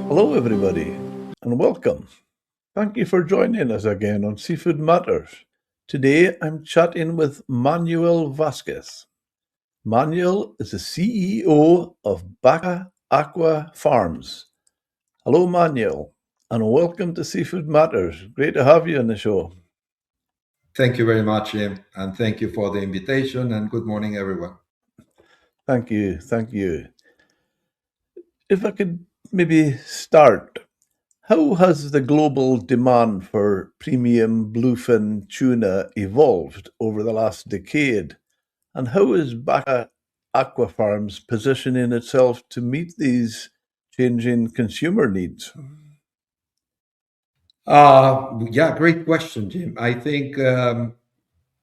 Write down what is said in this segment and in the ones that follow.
Hello, everybody, and welcome. Thank you for joining us again on Seafood Matters. Today I'm chatting with Manuel Vázquez. Manuel is the CEO of Baja Aqua Farms. Hello, Manuel, and welcome to Seafood Matters. Great to have you on the show. Thank you very much, Jim, and thank you for the invitation, and good morning, everyone. Thank you. Thank you. If I could maybe start, how has the global demand for premium bluefin tuna evolved over the last decade? And how is Baja Aqua Farms positioning itself to meet these changing consumer needs? Yeah, great question, Jim. I think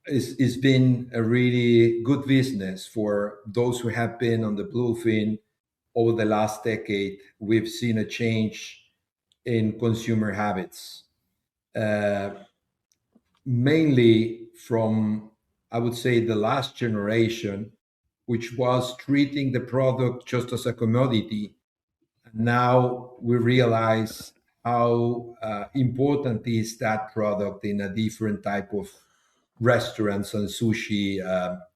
it's been a really good business for those who have been on the bluefin over the last decade. We've seen a change in consumer habits, uh, mainly from, I would say, the last generation, which was treating the product just as a commodity. Now we realize how important is that product in a different type of restaurants and sushi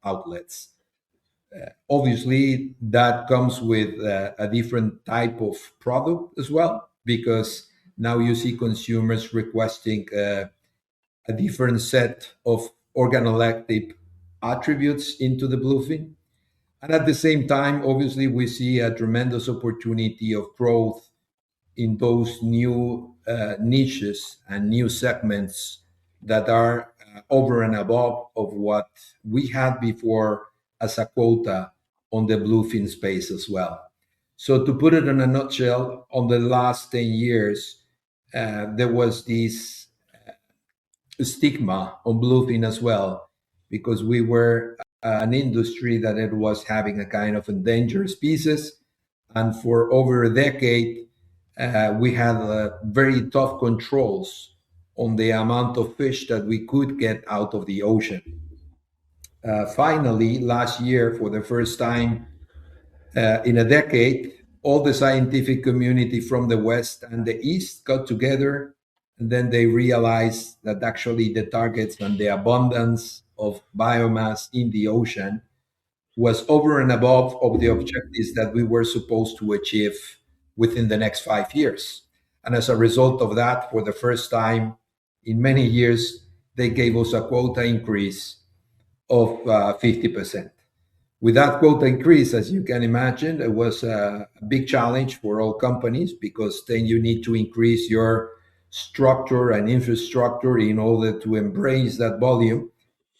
outlets. Obviously, that comes with a different type of product as well, because now you see consumers requesting a different set of organoleptic attributes into the bluefin. And at the same time, obviously, we see a tremendous opportunity of growth in those new niches and new segments that are over and above of what we had before as a quota on the bluefin space as well. So to put it in a nutshell, on the last 10 years, there was this stigma on bluefin as well, because we were an industry that it was having a kind of endangered species. And for over a decade, we had very tough controls on the amount of fish that we could get out of the ocean. Finally, last year, for the first time in a decade, all the scientific community from the West and the East got together, and then they realized that actually the targets and the abundance of biomass in the ocean was over and above of the objectives that we were supposed to achieve within the next 5 years. And as a result of that, for the first time in many years, they gave us a quota increase of 50%. With that quota increase, as you can imagine, it was a big challenge for all companies, because then you need to increase your structure and infrastructure in order to embrace that volume.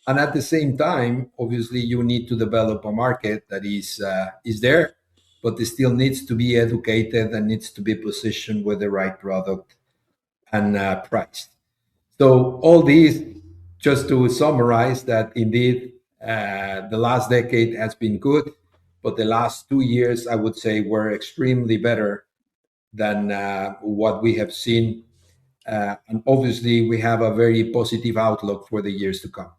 And at the same time, obviously, you need to develop a market that is there, but it still needs to be educated and needs to be positioned with the right product and priced. So all these, just to summarize, that indeed the last decade has been good, but the last 2 years, I would say, were extremely better than what we have seen. And obviously, we have a very positive outlook for the years to come.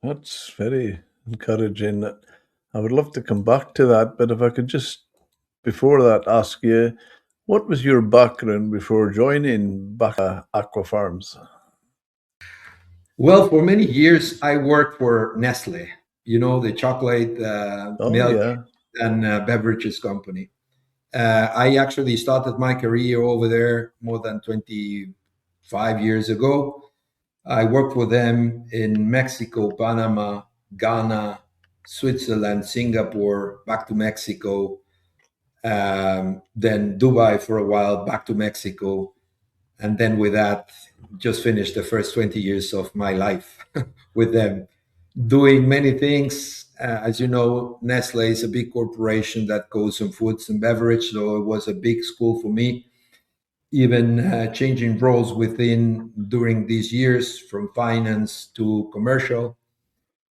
That's very encouraging. I would love to come back to that, but if I could just, before that, ask you, what was your background before joining Baja Aqua Farms? Well, for many years, I worked for Nestle, the chocolate, Oh, milk, yeah. and beverages company. I actually started my career over there more than 25 years ago. I worked for them in Mexico, Panama, Ghana, Switzerland, Singapore, back to Mexico, then Dubai for a while, back to Mexico. And then with that, just finished the first 20 years of my life with them, doing many things. As you know, Nestle is a big corporation that goes on foods and beverage, so it was a big school for me. Even changing roles within during these years from finance to commercial.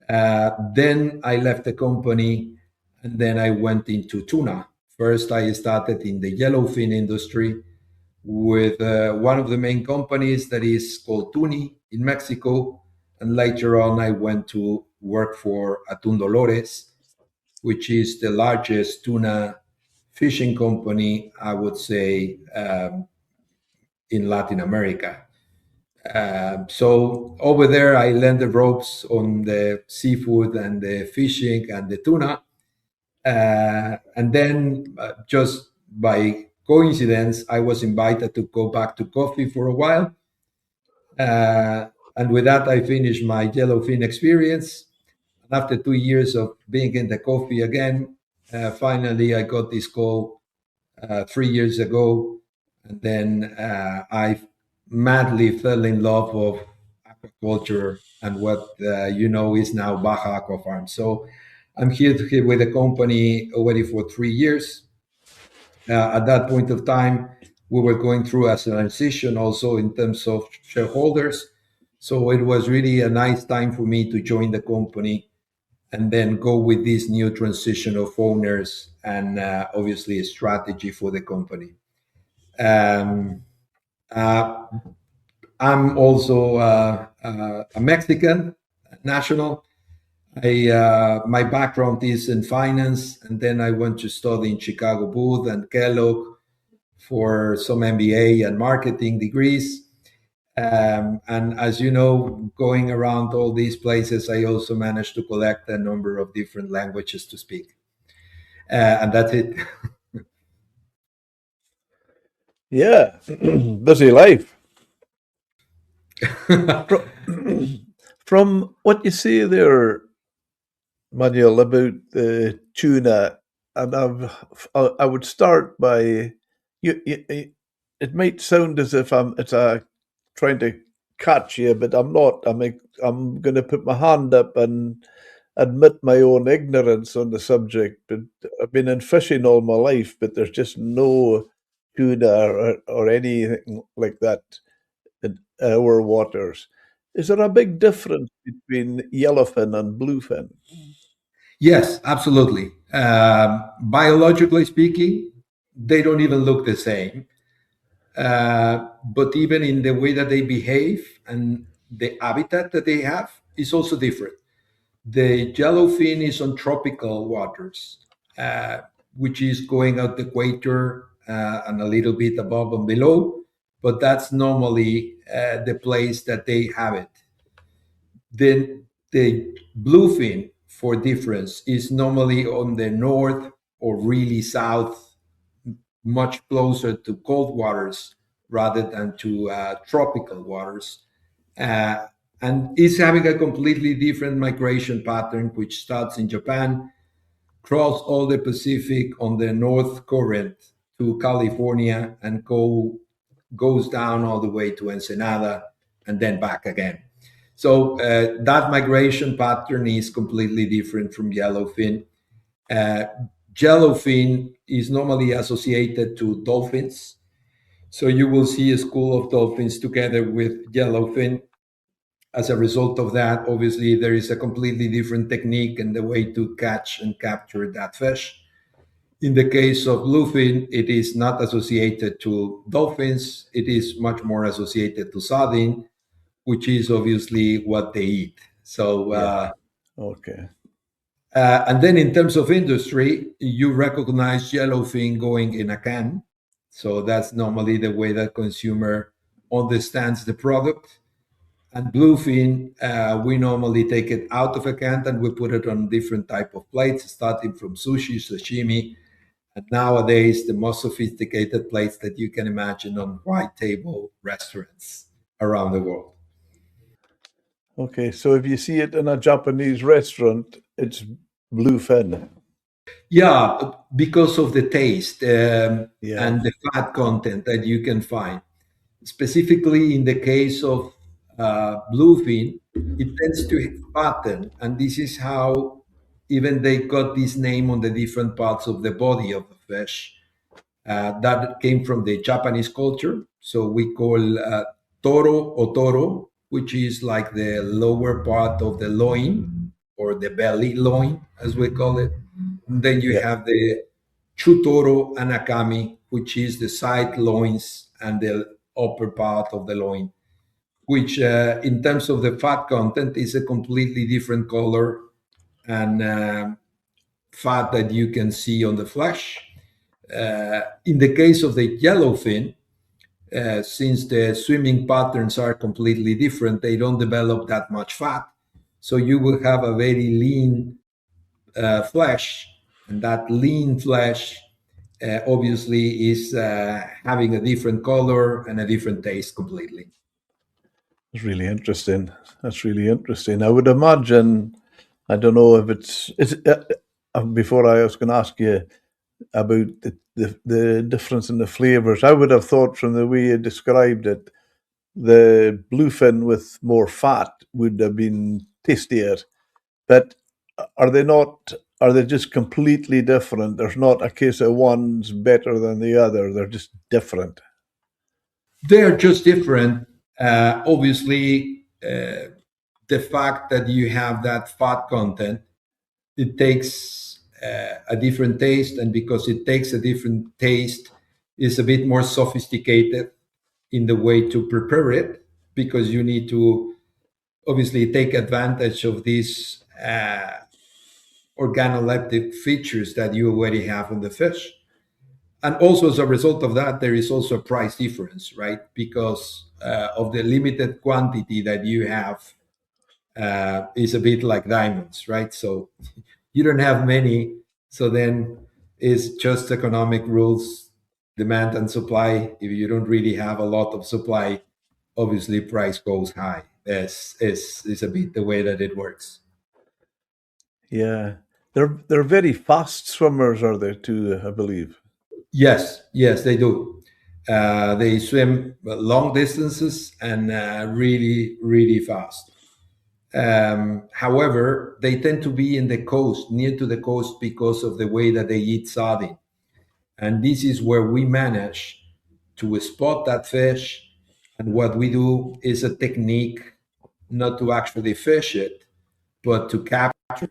Then I left the company, and then I went into tuna. First, I started in the yellowfin industry with one of the main companies that is called Tuna in Mexico. And later on, I went to work for Atún Dolores, which is the largest tuna fishing company, I would say, in Latin America. So over there, I learned the ropes on the seafood and the fishing and the tuna. And then, just by coincidence, I was invited to go back to coffee for a while. Uh, and with that, I finished my yellowfin experience. And after 2 years of being in the coffee again, finally I got this call 3 years ago. And then I madly fell in love of aquaculture and what is now Baja Aqua Farms. So I'm here with the company already for 3 years. At that point of time, we were going through a transition also in terms of shareholders. So it was really a nice time for me to join the company and then go with this new transition of owners and obviously a strategy for the company. Um, uh, I'm also a Mexican national. My background is in finance, and then I went to study in Chicago Booth and Kellogg for some MBA and marketing degrees. And as you know, going around all these places, I also managed to collect a number of different languages to speak. And that's it. Yeah, busy life. From what you say there, Manuel, about the tuna, and I would start by it might sound as if it's a trying to catch you, but I'm not. I'm going to put my hand up and admit my own ignorance on the subject. But I've been in fishing all my life, but there's just no tuna or anything like that in our waters. Is there a big difference between yellowfin and bluefin? Yes, absolutely. Biologically speaking, they don't even look the same. But even in the way that they behave and the habitat that they have is also different. The yellowfin is on tropical waters, which is going out the equator and a little bit above and below, but that's normally the place that they have it. Then the bluefin, for difference, is normally on the north or really south, much closer to cold waters rather than to tropical waters. Uh, and is having a completely different migration pattern, which starts in Japan, cross all the Pacific on the North Current to California, and goes down all the way to Ensenada and then back again. So that migration pattern is completely different from yellowfin. Uh, Yellowfin is normally associated to dolphins. So you will see a school of dolphins together with yellowfin. As a result of that, obviously, there is a completely different technique and the way to catch and capture that fish. In the case of bluefin, it is not associated to dolphins. It is much more associated to sardine, which is obviously what they eat. So, Yeah. Okay. and then in terms of industry, you recognize yellowfin going in a can. So that's normally the way that consumer understands the product. And bluefin, we normally take it out of a can and we put it on different type of plates, starting from sushi, sashimi, and nowadays the most sophisticated plates that you can imagine on white table restaurants around the world. Okay. So if you see it in a Japanese restaurant, it's bluefin. Yeah, because of the taste Yeah. and the fat content that you can find. Specifically in the case of bluefin, it tends to fatten, and this is how even they got this name on the different parts of the body of the fish. That came from the Japanese culture. So we call toro or toro, which is like the lower part of the loin or the belly loin, as we call it. And then you Yeah. have the chutoro anakami, which is the side loins and the upper part of the loin, which in terms of the fat content is a completely different color and fat that you can see on the flesh. In the case of the yellowfin, since the swimming patterns are completely different, they don't develop that much fat. So you will have a very lean flesh, and that lean flesh obviously is having a different color and a different taste completely. It's really interesting. That's really interesting. I would imagine, I don't know if before I was going to ask you about the difference in the flavors, I would have thought from the way you described it, the bluefin with more fat would have been tastier. But are they not? Are they just completely different? There's not a case of one's better than the other. They're just different. They are just different. Obviously, the fact that you have that fat content, it takes a different taste, and because it takes a different taste, is a bit more sophisticated in the way to prepare it, because you need to obviously take advantage of these organoleptic features that you already have on the fish. And also, as a result of that, there is also a price difference, right? Because of the limited quantity that you have, is a bit like diamonds, right? So you don't have many, so then it's just economic rules, demand and supply. If you don't really have a lot of supply, obviously price goes high. Is a bit the way that it works. Yeah, they're very fast swimmers, are they too? I believe. Yes, yes, they do. They swim long distances and really, really fast. However, they tend to be in the coast, near to the coast, because of the way that they eat sardine. And this is where we manage to spot that fish. And what we do is a technique not to actually fish it, but to capture.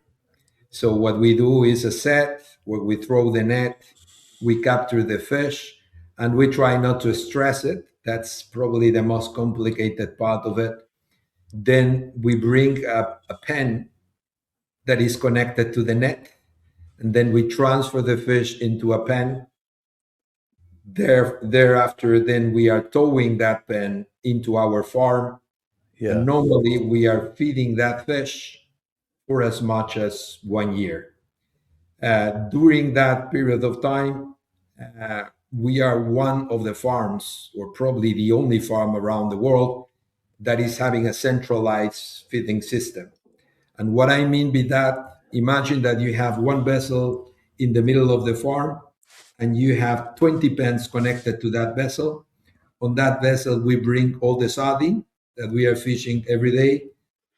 So what we do is a set where we throw the net, we capture the fish, and we try not to stress it. That's probably the most complicated part of it. Then we bring a pen that is connected to the net, and then we transfer the fish into a pen. Thereafter, then we are towing that pen into our farm, and Yeah, normally we are feeding that fish for as much as 1 year. During that period of time, we are one of the farms, or probably the only farm around the world, that is having a centralized feeding system. And what I mean by that, imagine that you have one vessel in the middle of the farm, and you have 20 pens connected to that vessel. On that vessel, we bring all the sardine that we are fishing every day.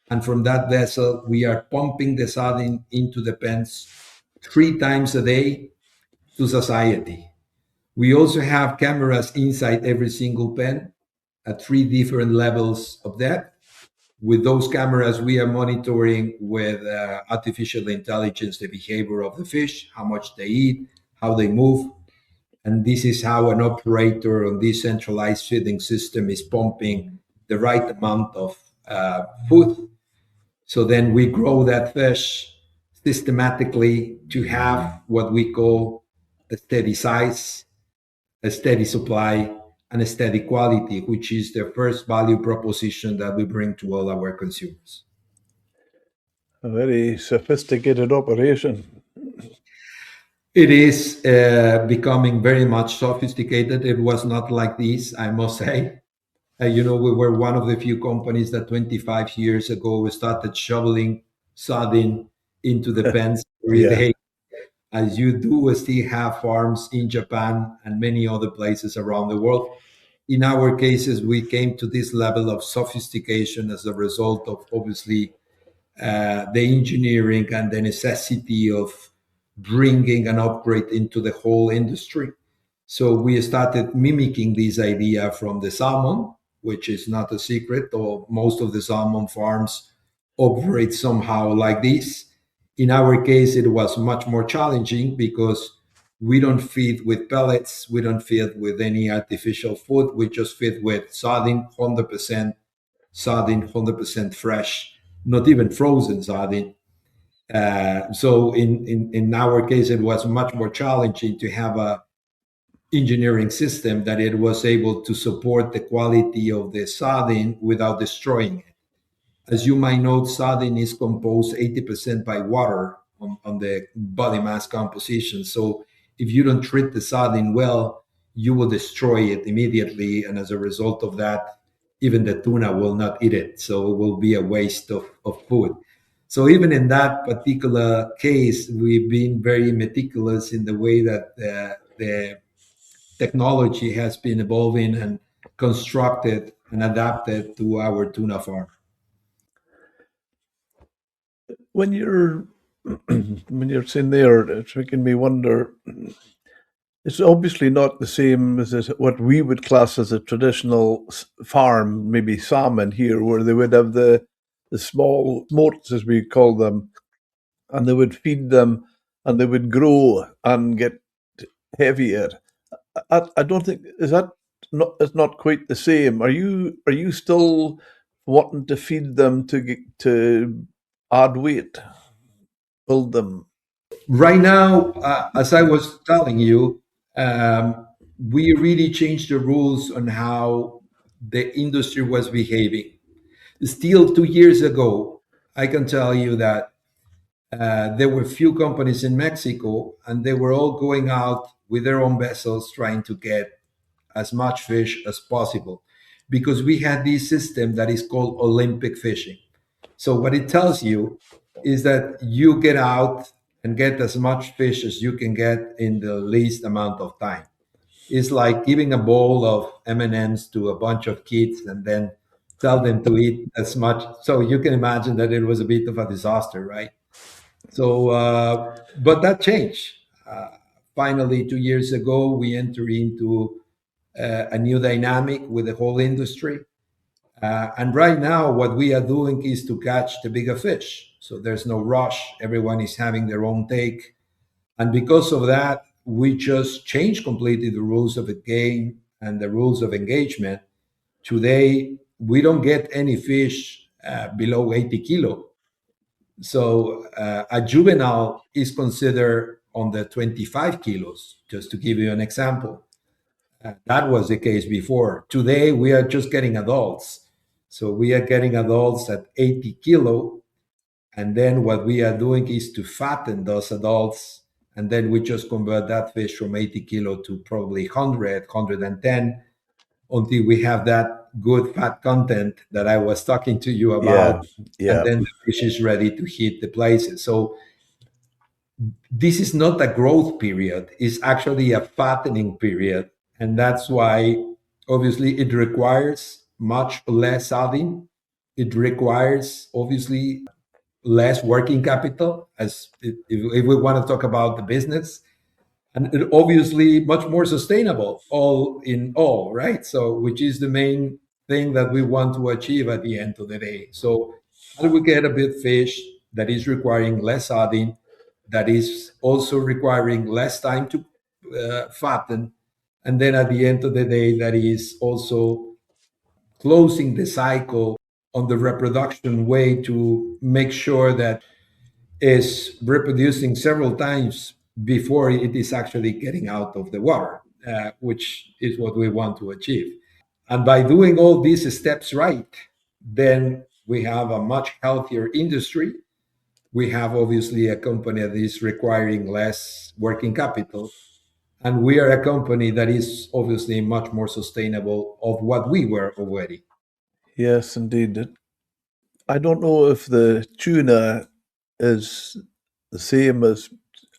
And from that vessel, we are pumping the sardine into the pens 3 times a day to society. We also have cameras inside every single pen at 3 different levels of depth. With those cameras, we are monitoring with artificial intelligence the behavior of the fish, how much they eat, how they move. And this is how an operator on this centralized feeding system is pumping the right amount of food. So then we grow that fish systematically to have what we call a steady size, a steady supply, and a steady quality, which is the first value proposition that we bring to all our consumers. a very sophisticated operation. It is becoming very much sophisticated. It was not like this, I must say. We were one of the few companies that 25 years ago started shoveling sardine into the pens every Yeah, day. As you do still have farms in Japan and many other places around the world. In our cases, we came to this level of sophistication as a result of obviously the engineering and the necessity of bringing an upgrade into the whole industry. So we started mimicking this idea from the salmon, which is not a secret, or most of the salmon farms operate somehow like this. In our case, it was much more challenging because we don't feed with pellets, we don't feed with any artificial food, we just feed with sardine, 100% fresh, not even frozen sardine. So in our case, it was much more challenging to have engineering system that it was able to support the quality of the sardine without destroying it. As you might know, sardine is composed 80% by water on the body mass composition. So if you don't treat the sardine well, you will destroy it immediately. And as a result of that, even the tuna will not eat it. So it will be a waste of food. So even in that particular case, we've been very meticulous in the way that the technology has been evolving and constructed and adapted to our tuna farm. When you're when you're sitting there, it's making me wonder. It's obviously not the same as what we would class as a traditional farm, maybe salmon here, where they would have the small moats, as we call them, and they would feed them, and they would grow and get heavier. I don't think is that not it's not quite the same. Are you still wanting to feed them to add weight, build them? Right now, as I was telling you, we really changed the rules on how the industry was behaving. Still, 2 years ago, I can tell you that there were few companies in Mexico, and they were all going out with their own vessels trying to get as much fish as possible because we had this system that is called Olympic fishing. So what it tells you is that you get out and get as much fish as you can get in the least amount of time. It's like giving a bowl of M&Ms to a bunch of kids and then tell them to eat as much. So you can imagine that it was a bit of a disaster, right? So, but that changed. Finally, 2 years ago, we entered into a new dynamic with the whole industry. And right now, what we are doing is to catch the bigger fish. So there's no rush. Everyone is having their own take. And because of that, we just changed completely the rules of the game and the rules of engagement. Today, we don't get any fish below 80 kilo. So a juvenile is considered on the 25 kilos, just to give you an example. That was the case before. Today, we are just getting adults. So we are getting adults at 80 kilo. And then what we are doing is to fatten those adults. And then we just convert that fish from 80 kilo to probably 100, 110 until we have that good fat content that I was talking to you Yeah, about. And yeah. then the fish is ready to hit the places. So this is not a growth period, it's actually a fattening period. And that's why, obviously, it requires much less adding. It requires, obviously, less working capital, as if we want to talk about the business, and it obviously much more sustainable, all in all, right? So, which is the main thing that we want to achieve at the end of the day. So, how do we get a big fish that is requiring less adding, that is also requiring less time to fatten, and then at the end of the day, that is also closing the cycle on the reproduction way to make sure that is reproducing several times before it is actually getting out of the water, which is what we want to achieve. And by doing all these steps right, then we have a much healthier industry. We have obviously a company that is requiring less working capital. And we are a company that is obviously much more sustainable of what we were already. Yes, indeed. I don't know if the tuna is the same as,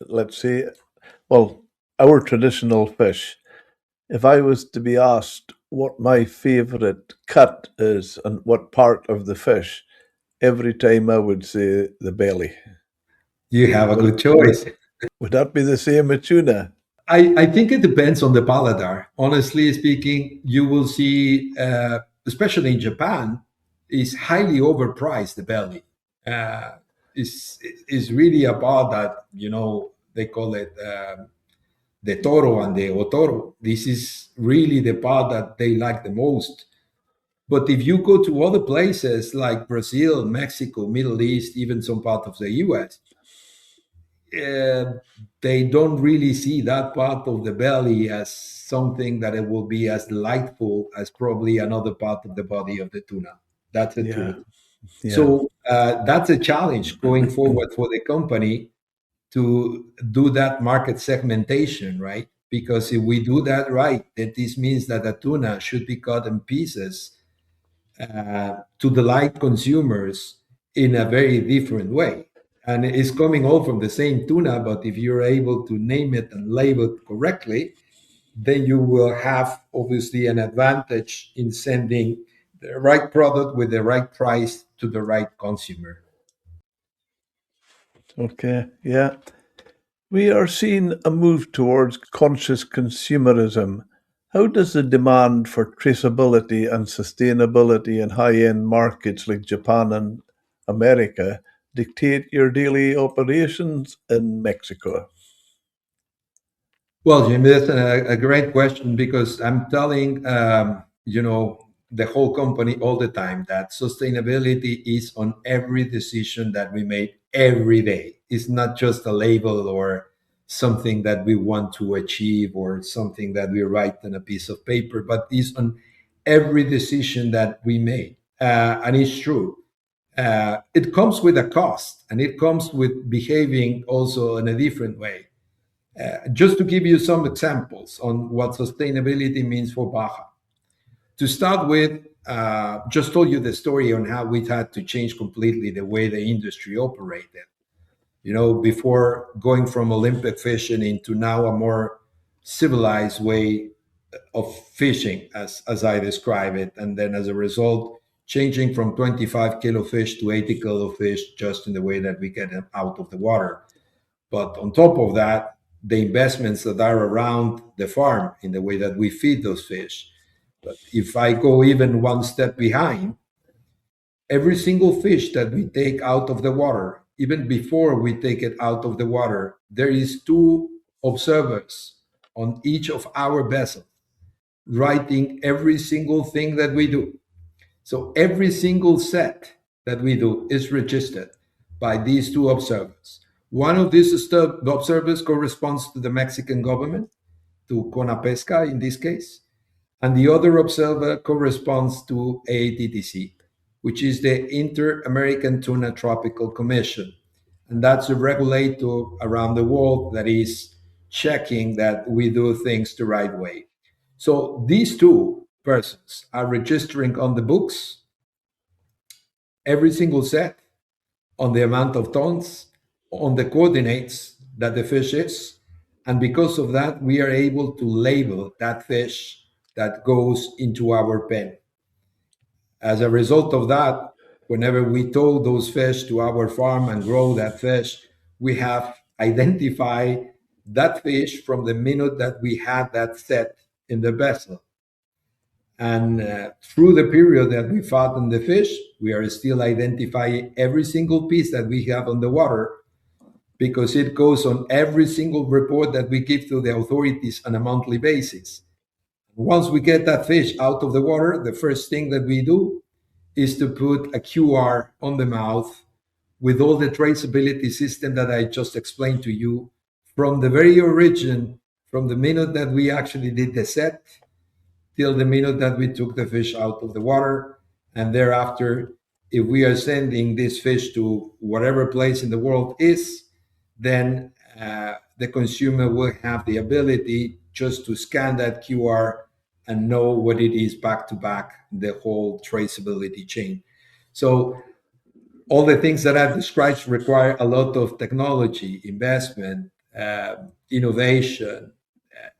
let's say, well, our traditional fish. If I was to be asked what my favorite cut is and what part of the fish, every time I would say the belly. You have a Would, good would, choice. would that be the same with tuna? I think it depends on the paladar. Honestly speaking, you will see, especially in Japan, is highly overpriced. The belly uh, is really about that. They call it the toro and the otoro. This is really the part that they like the most. But if you go to other places like Brazil, Mexico, Middle East, even some part of the U.S., they don't really see that part of the belly as something that it will be as delightful as probably another part of the body of the tuna. That's the Yeah, truth. yeah. So that's a challenge going forward for the company to do that market segmentation, right? Because if we do that right, then this means that the tuna should be cut in pieces to delight consumers in a very different way. And it's coming all from the same tuna, but if you're able to name it and label it correctly, then you will have obviously an advantage in sending the right product with the right price to the right consumer. Okay, yeah. We are seeing a move towards conscious consumerism. How does the demand for traceability and sustainability in high-end markets like Japan and America dictate your daily operations in Mexico? Well, Jim, that's a great question because I'm telling the whole company all the time that sustainability is on every decision that we make every day. It's not just a label or something that we want to achieve or something that we write on a piece of paper, but it's on every decision that we make. And it's true. It comes with a cost, and it comes with behaving also in a different way. Just to give you some examples on what sustainability means for Baja. To start with, just told you the story on how we had to change completely the way the industry operated. Before going from Olympic fishing into now a more civilized way of fishing, as I describe it, and then as a result, changing from 25 kilo fish to 80 kilo fish just in the way that we get them out of the water. But on top of that, the investments that are around the farm in the way that we feed those fish. But if I go even one step behind, every single fish that we take out of the water, even before we take it out of the water, there is two observers on each of our vessels writing every single thing that we do. So every single set that we do is registered by these two observers. One of these observers corresponds to the Mexican government, to Conapesca in this case, and the other observer corresponds to AATTC, which is the Inter-American Tuna Tropical Commission. And that's a regulator around the world that is checking that we do things the right way. So these two persons are registering on the books every single set, on the amount of tons, on the coordinates that the fish is. And because of that, we are able to label that fish that goes into our pen. As a result of that, whenever we tow those fish to our farm and grow that fish, we have identified that fish from the minute that we had that set in the vessel. And through the period that we fatten the fish, we are still identifying every single piece that we have on the water because it goes on every single report that we give to the authorities on a monthly basis. Once we get that fish out of the water, the first thing that we do is to put a QR on the mouth with all the traceability system that I just explained to you from the very origin, from the minute that we actually did the set till the minute that we took the fish out of the water. And thereafter, if we are sending this fish to whatever place in the world is, then the consumer will have the ability just to scan that QR and know what it is back to back, the whole traceability chain. So all the things that I've described require a lot of technology, investment, innovation,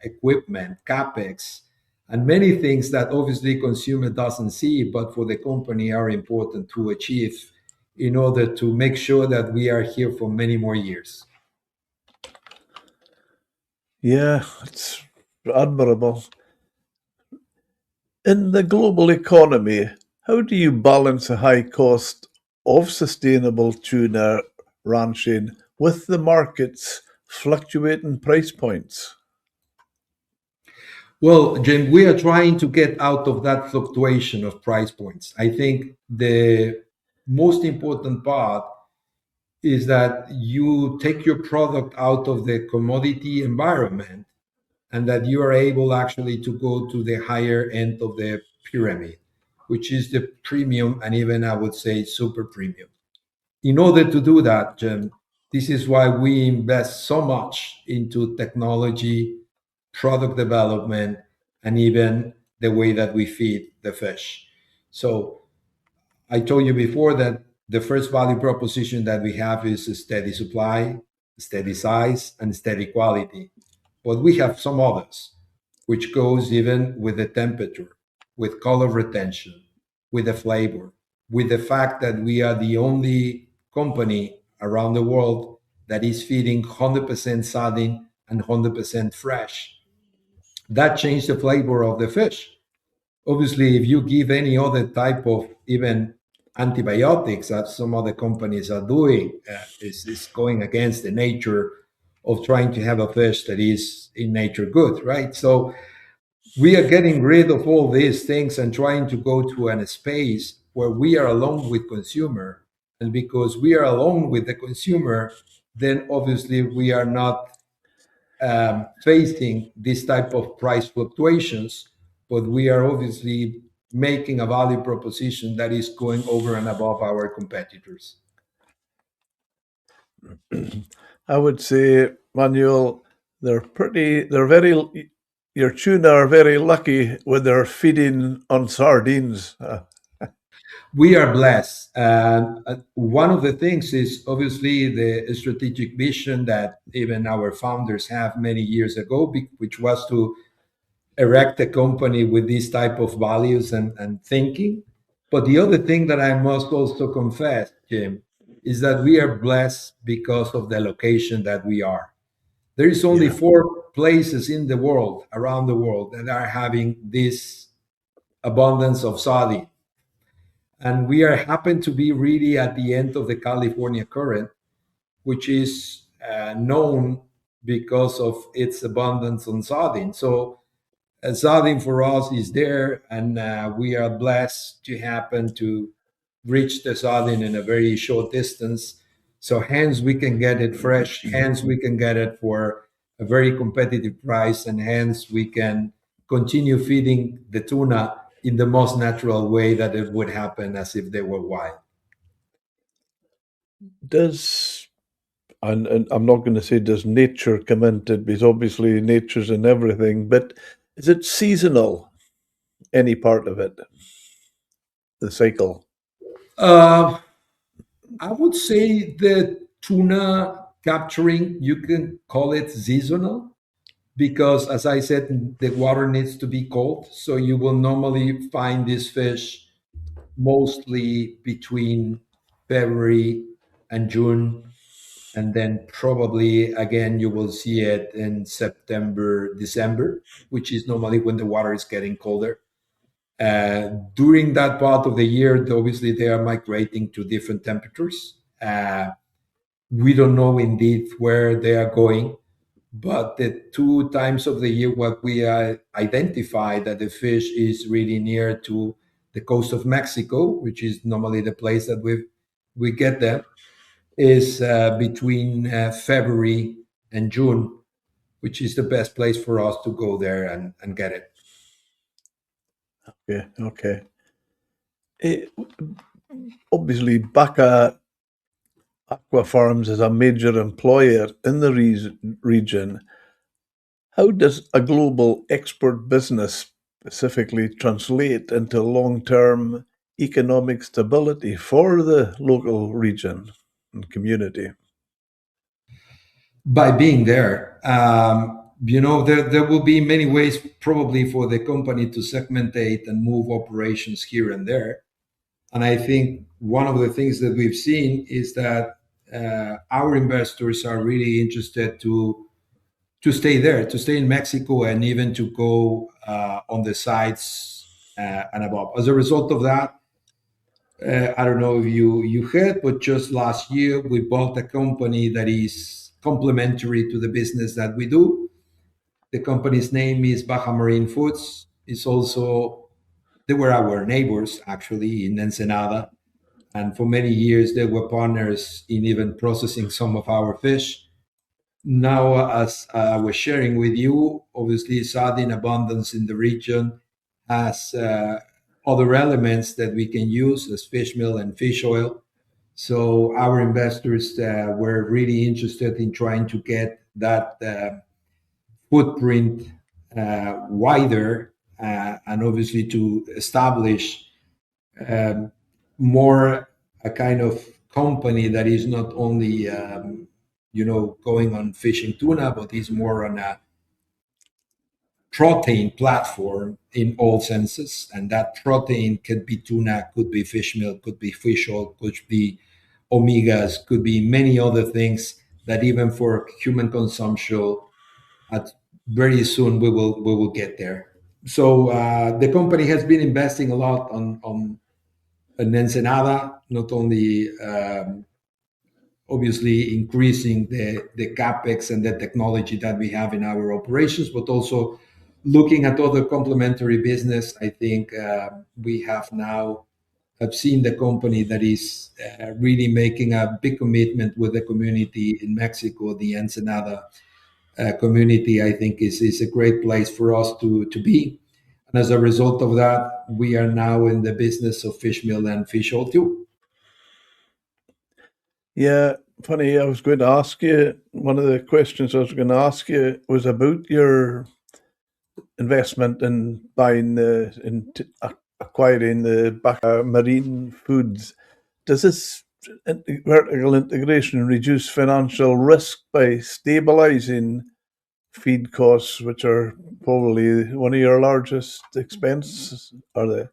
equipment, capex, and many things that obviously consumer doesn't see, but for the company are important to achieve in order to make sure that we are here for many more years. Yeah, it's admirable. In the global economy, how do you balance the high cost of sustainable tuna ranching with the market's fluctuating price points? Well, Jim, we are trying to get out of that fluctuation of price points. I think the most important part is that you take your product out of the commodity environment and that you are able actually to go to the higher end of the pyramid, which is the premium and even I would say super premium. In order to do that, Jim, this is why we invest so much into technology, product development, and even the way that we feed the fish. So I told you before that the first value proposition that we have is a steady supply, steady size, and steady quality. But we have some others, which goes even with the temperature, with color retention, with the flavor, with the fact that we are the only company around the world that is feeding 100% sardine and 100% fresh. That changed the flavor of the fish. Obviously, if you give any other type of even antibiotics that some other companies are doing, is going against the nature of trying to have a fish that is in nature good, right? So we are getting rid of all these things and trying to go to a space where we are alone with consumer. And because we are alone with the consumer, then obviously we are not facing this type of price fluctuations, but we are obviously making a value proposition that is going over and above our competitors. I would say, Manuel, they're very, your tuna are very lucky when they're feeding on sardines. We are blessed. And one of the things is obviously the strategic vision that even our founders have many years ago, which was to erect a company with this type of values and thinking. But the other thing that I must also confess, Jim, is that we are blessed because of the location that we are. There is only Yeah. 4 places in the world, around the world, that are having this abundance of sardine. And we are happen to be really at the end of the California current, which is known because of its abundance on sardine. So sardine for us is there, and we are blessed to happen to reach the sardine in a very short distance. So hence we can get it fresh, hence we can get it for a very competitive price, and hence we can continue feeding the tuna in the most natural way that it would happen as if they were wild. Does, and I'm not going to say does nature come into it, because obviously nature's in everything, but is it seasonal, any part of it, the cycle? Uh, I would say the tuna capturing, you can call it seasonal because, as I said, the water needs to be cold. So you will normally find this fish mostly between February and June. And then probably again, you will see it in September, December, which is normally when the water is getting colder. During that part of the year, obviously, they are migrating to different temperatures. We don't know indeed where they are going, but the 2 times of the year what we identify that the fish is really near to the coast of Mexico, which is normally the place that we get them, is between February and June, which is the best place for us to go there and get it. Yeah, okay. Eh, Obviously, Baja Aqua Farms is a major employer in the region. How does a global export business specifically translate into long-term economic stability for the local region and community? By being there. There will be many ways probably for the company to segmentate and move operations here and there. And I think one of the things that we've seen is that our investors are really interested to stay there, to stay in Mexico, and even to go on the sites and above. As a result of that, I don't know if you heard, but just last year we bought a company that is complementary to the business that we do. The company's name is Baja Marine Foods. It's also they were our neighbors actually in Ensenada, and for many years they were partners in even processing some of our fish. Now, as I was sharing with you, obviously sardine abundance in the region has other elements that we can use as fish meal and fish oil. So our investors were really interested in trying to get that footprint wider, and obviously to establish um, more a kind of company that is not only going on fishing tuna, but is more on a protein platform in all senses. And that protein could be tuna, could be fish meal, could be fish oil, could be omegas, could be many other things that even for human consumption, at very soon we will get there. So the company has been investing a lot on an Ensenada, not only obviously increasing the capex and the technology that we have in our operations, but also looking at other complementary business. I think we have now have seen the company that is really making a big commitment with the community in Mexico. The Ensenada community, I think, is a great place for us to be. And as a result of that, we are now in the business of fish meal and fish oil too. Yeah, funny. I was going to ask you, one of the questions I was going to ask you was about your investment in buying acquiring the Baja Marine Foods. Does this vertical integration reduce financial risk by stabilizing feed costs, which are probably one of your largest expenses? Are they?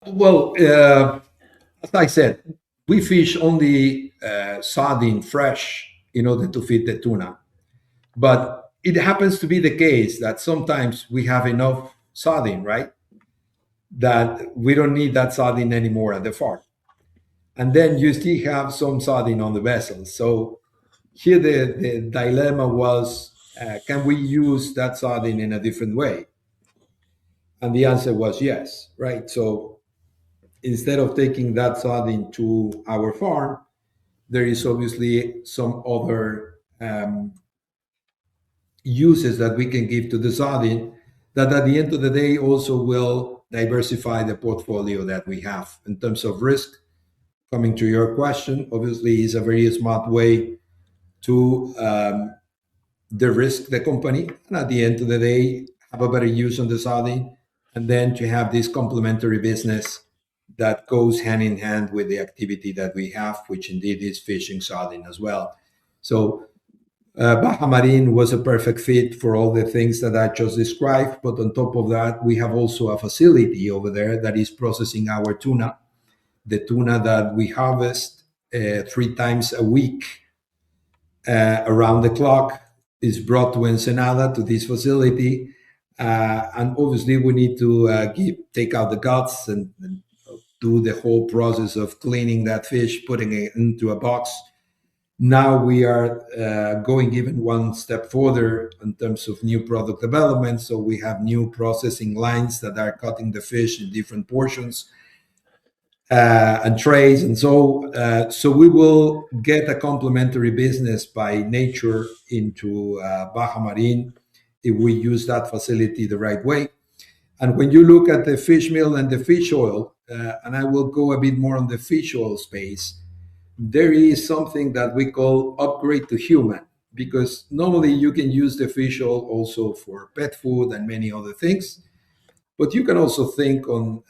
Well, as I said, we fish only sardine fresh in order to feed the tuna. But it happens to be the case that sometimes we have enough sardine, right? That we don't need that sardine anymore at the farm. And then you still have some sardine on the vessel. So here the dilemma was, can we use that sardine in a different way? And the answer was yes, right? So instead of taking that sardine to our farm, there is obviously some other uses that we can give to the sardine that at the end of the day also will diversify the portfolio that we have in terms of risk. Coming to your question, obviously is a very smart way to de-risk the company, and at the end of the day have a better use on the sardine, and then to have this complementary business that goes hand in hand with the activity that we have, which indeed is fishing sardine as well. So Baja Marine was a perfect fit for all the things that I just described. But on top of that, we have also a facility over there that is processing our tuna, the tuna that we harvest 3 times a week around the clock is brought to Ensenada to this facility. And obviously, we need to take out the guts and do the whole process of cleaning that fish, putting it into a box. Now we are going even one step further in terms of new product development. So we have new processing lines that are cutting the fish in different portions and trays. And so we will get a complementary business by nature into Baja Marine if we use that facility the right way. And when you look at the fish meal and the fish oil, and I will go a bit more on the fish oil space, there is something that we call upgrade to human, because normally you can use the fish oil also for pet food and many other things, but you can also think on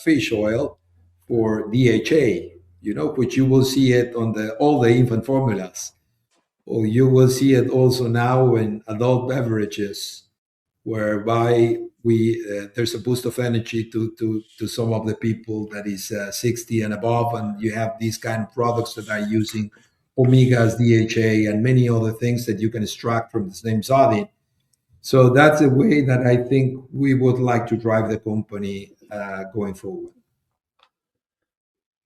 fish oil for DHA, which you will see it on all the infant formulas, or you will see it also now in adult beverages, whereby we there's a boost of energy to some of the people that is 60 and above, and you have these kind of products that are using omegas, DHA, and many other things that you can extract from the same sardine. So that's a way that I think we would like to drive the company going forward.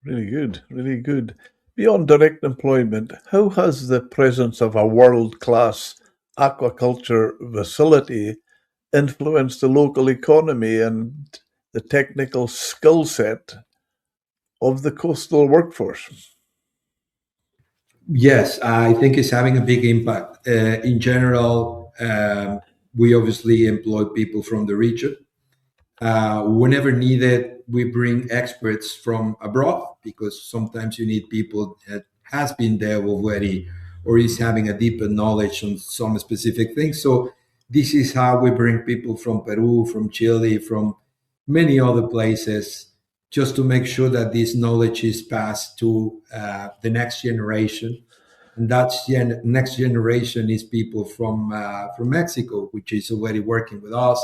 Really good, really good. Beyond direct employment, how has the presence of a world class aquaculture facility influenced the local economy and the technical skill set of the coastal workforce? Yes, I think it's having a big impact. In general, we obviously employ people from the region. Whenever needed, we bring experts from abroad because sometimes you need people that has been there already or is having a deeper knowledge on some specific things. So this is how we bring people from Peru, from Chile, from many other places, just to make sure that this knowledge is passed to the next generation. And that next generation is people from Mexico, which is already working with us.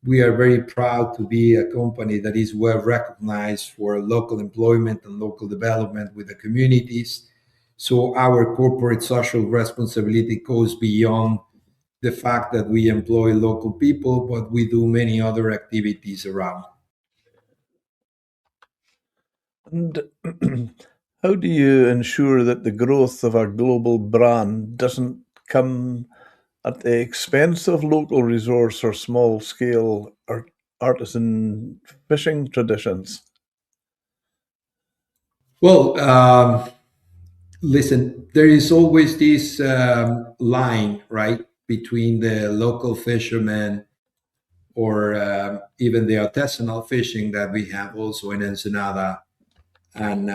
We are very proud to be a company that is well recognized for local employment and local development with the communities. So our corporate social responsibility goes beyond the fact that we employ local people, but we do many other activities around. And how do you ensure that the growth of a global brand doesn't come at the expense of local resource or small scale artisan fishing traditions? Well, listen, there is always this line, right, between the local fishermen or even the artisanal fishing that we have also in Ensenada and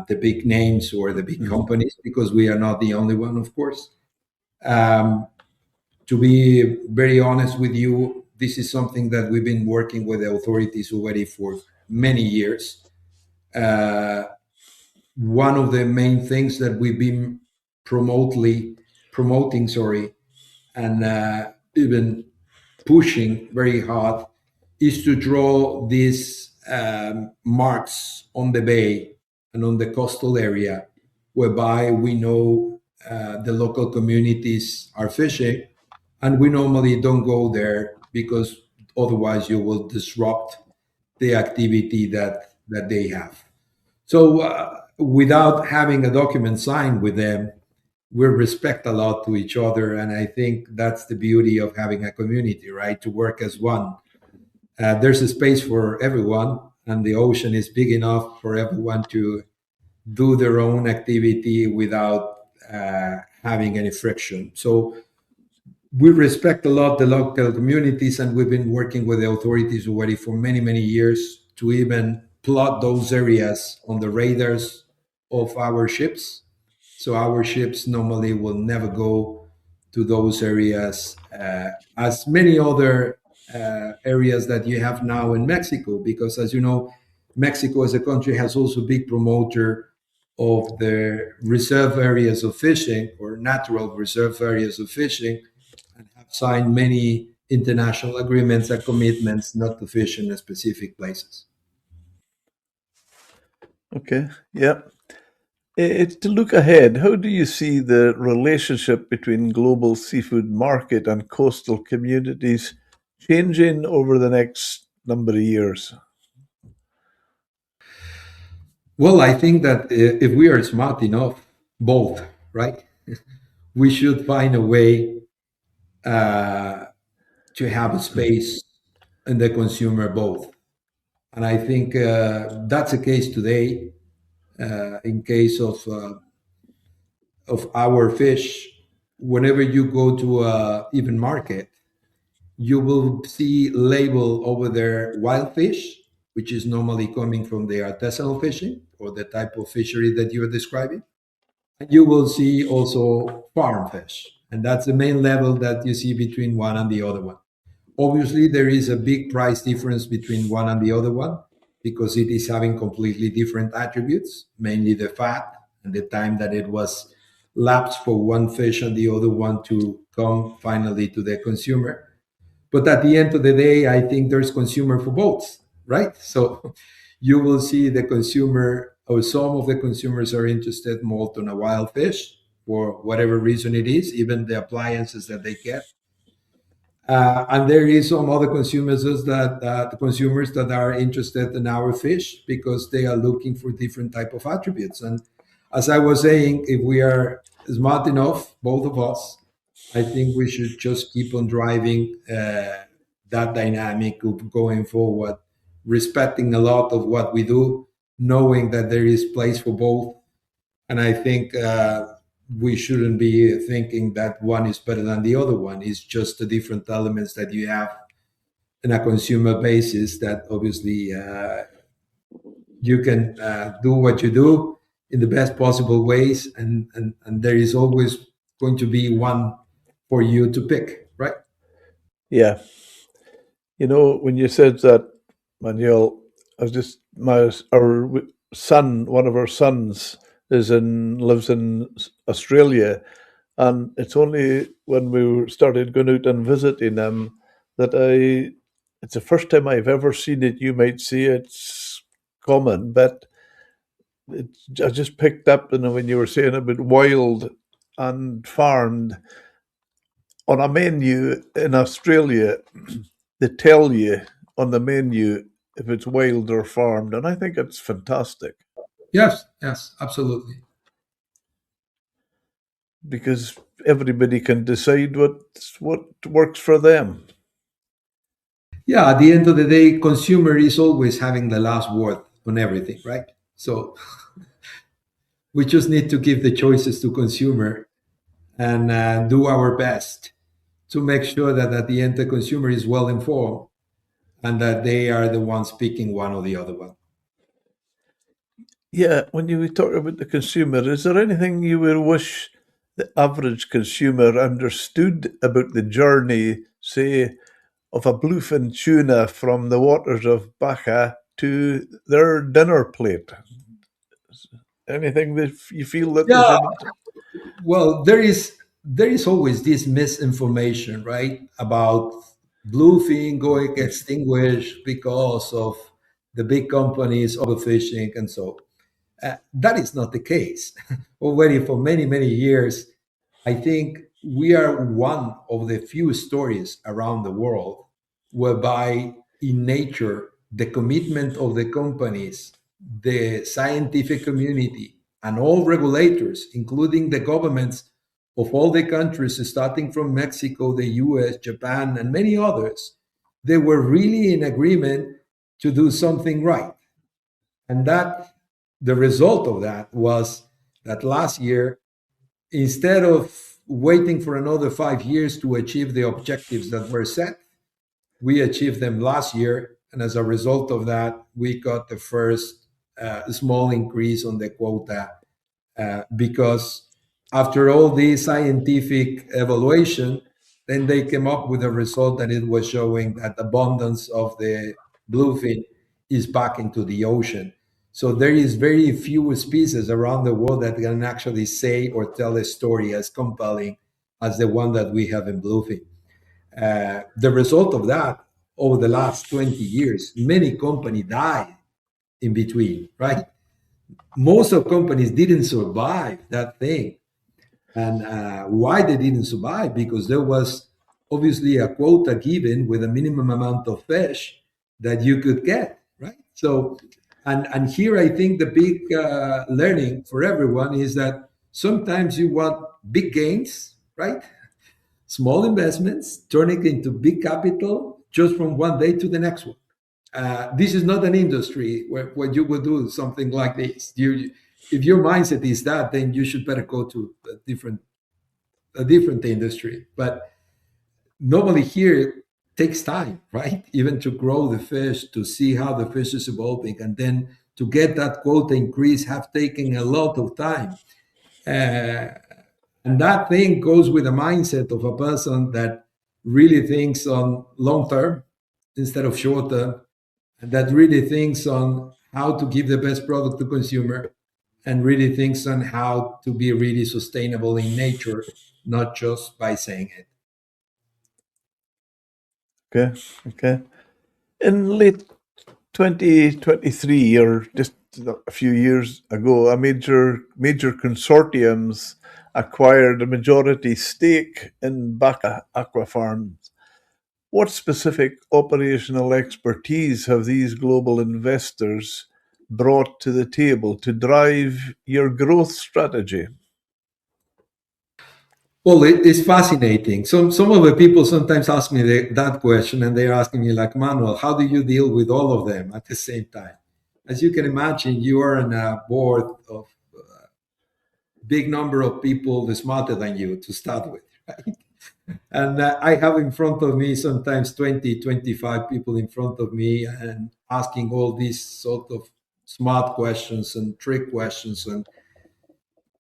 the big names or the big Mhm. companies, because we are not the only one, of course. Um, to be very honest with you, this is something that we've been working with the authorities already for many years. Uh, One of the main things that we've been promoting, sorry, and even pushing very hard is to draw these marks on the bay and on the coastal area, whereby we know the local communities are fishing, and we normally don't go there because otherwise you will disrupt the activity that they have. So without having a document signed with them, we respect a lot to each other, and I think that's the beauty of having a community, right? To work as one. There's a space for everyone, and the ocean is big enough for everyone to do their own activity without having any friction. So we respect a lot the local communities, and we've been working with the authorities already for many, many years to even plot those areas on the radars of our ships. So our ships normally will never go to those areas, as many other areas that you have now in Mexico, because as you know, Mexico as a country has also big promoter of the reserve areas of fishing or natural reserve areas of fishing, and have signed many international agreements and commitments not to fish in specific places. Okay, yeah. To look ahead, how do you see the relationship between global seafood market and coastal communities changing over the next number of years? Well, I think that if we are smart enough, both, right? We should find a way uh, to have a space in the consumer both. And I think that's the case today. In case of our fish, whenever you go to a even market, you will see label over there wild fish, which is normally coming from the artisanal fishing or the type of fishery that you're describing. And you will see also farm fish. And that's the main level that you see between one and the other one. Obviously, there is a big price difference between one and the other one because it is having completely different attributes, mainly the fat and the time that it was lapsed for one fish and the other one to come finally to the consumer. But at the end of the day, I think there's consumer for both, right? So you will see the consumer, or some of the consumers are interested more on a wild fish for whatever reason it is, even the appliances that they get. And there is some other consumers that are interested in our fish because they are looking for different type of attributes. And as I was saying, if we are smart enough, both of us, I think we should just keep on driving that dynamic of going forward, respecting a lot of what we do, knowing that there is place for both. And I think we shouldn't be thinking that one is better than the other one. It's just the different elements that you have in a consumer basis that obviously you can do what you do in the best possible ways, and there is always going to be one for you to pick, right? Yeah. You know, when you said that, Manuel, I was just our son, one of our sons, lives in Australia, and it's only when we started going out and visiting him that it's the first time I've ever seen it. You might see it's common, but I just picked up, when you were saying about wild and farmed on a menu in Australia, they tell you on the menu if it's wild or farmed, and I think it's fantastic Yes, yes, absolutely. because everybody can decide what works for them. Yeah, at the end of the day, consumer is always having the last word on everything, right? So we just need to give the choices to consumer and do our best to make sure that at the end the consumer is well informed and that they are the ones picking one or the other one. Yeah, when you talk about the consumer, is there anything you would wish the average consumer understood about the journey, say, of a bluefin tuna from the waters of Baja to their dinner plate? Anything that you feel that they Yeah, should? well, there is always this misinformation, right, about bluefin going extinguished because of the big companies overfishing and so. That is not the case. Already for many, many years, I think we are one of the few stories around the world whereby, in nature, the commitment of the companies, the scientific community, and all regulators, including the governments of all the countries, starting from Mexico, the US, Japan, and many others, they were really in agreement to do something right. And that the result of that was that last year, instead of waiting for another 5 years to achieve the objectives that were set, we achieved them last year. And as a result of that, we got the first small increase on the quota because after all this scientific evaluation, then they came up with a result that it was showing that abundance of the bluefin is back into the ocean. So there is very few species around the world that can actually say or tell a story as compelling as the one that we have in bluefin. The result of that, over the last 20 years, many companies died in between, right? Most of companies didn't survive that thing. And why they didn't survive? Because there was obviously a quota given with a minimum amount of fish that you could get, right? So, and here I think the big learning for everyone is that sometimes you want big gains, right? Small investments turning into big capital just from one day to the next one. This is not an industry where you would do something like this. If your mindset is that, then you should better go to a different industry. But normally here takes time, right? Even to grow the fish, to see how the fish is evolving, and then to get that quota increase have taken a lot of time. Uh, and that thing goes with the mindset of a person that really thinks on long term instead of short term, and that really thinks on how to give the best product to consumer, and really thinks on how to be really sustainable in nature, not just by saying it. Okay, okay. In late 2023, or just a few years ago, a major consortiums acquired a majority stake in Baja Aqua Farms. What specific operational expertise have these global investors brought to the table to drive your growth strategy? Well, it's fascinating. Some of the people sometimes ask me that question, and they're asking me like, Manuel, how do you deal with all of them at the same time? as you can imagine, you are on a board of big number of people smarter than you to start with, right? And I have in front of me sometimes 20, 25 people in front of me and asking all these sort of smart questions and trick questions and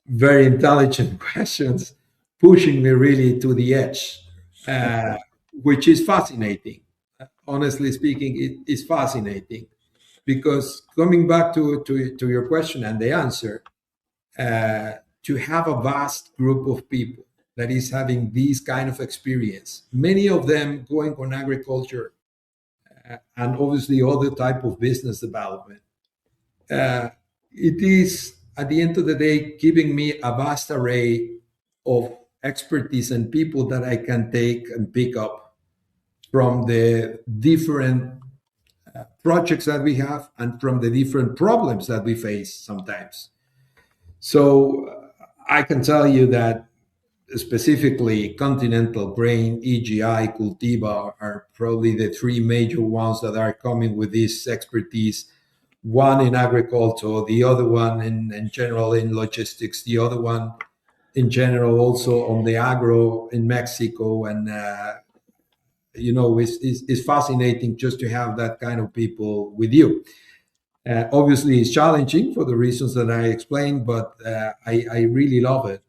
very intelligent questions, pushing me really to the edge, uh, which is fascinating. Honestly speaking, it is fascinating because coming back to your question and the answer, uh, to have a vast group of people that is having this kind of experience, many of them going on agriculture and obviously other type of business development, uh, it is at the end of the day giving me a vast array of expertise and people that I can take and pick up from the different projects that we have and from the different problems that we face sometimes. So I can tell you that specifically Continental Grain, EGI, Cultiva are probably the three major ones that are coming with this expertise. One in agriculture, the other one in general in logistics, the other one in general also on the agro in Mexico. And, it's fascinating just to have that kind of people with you. Obviously, it's challenging for the reasons that I explained, but I really love it.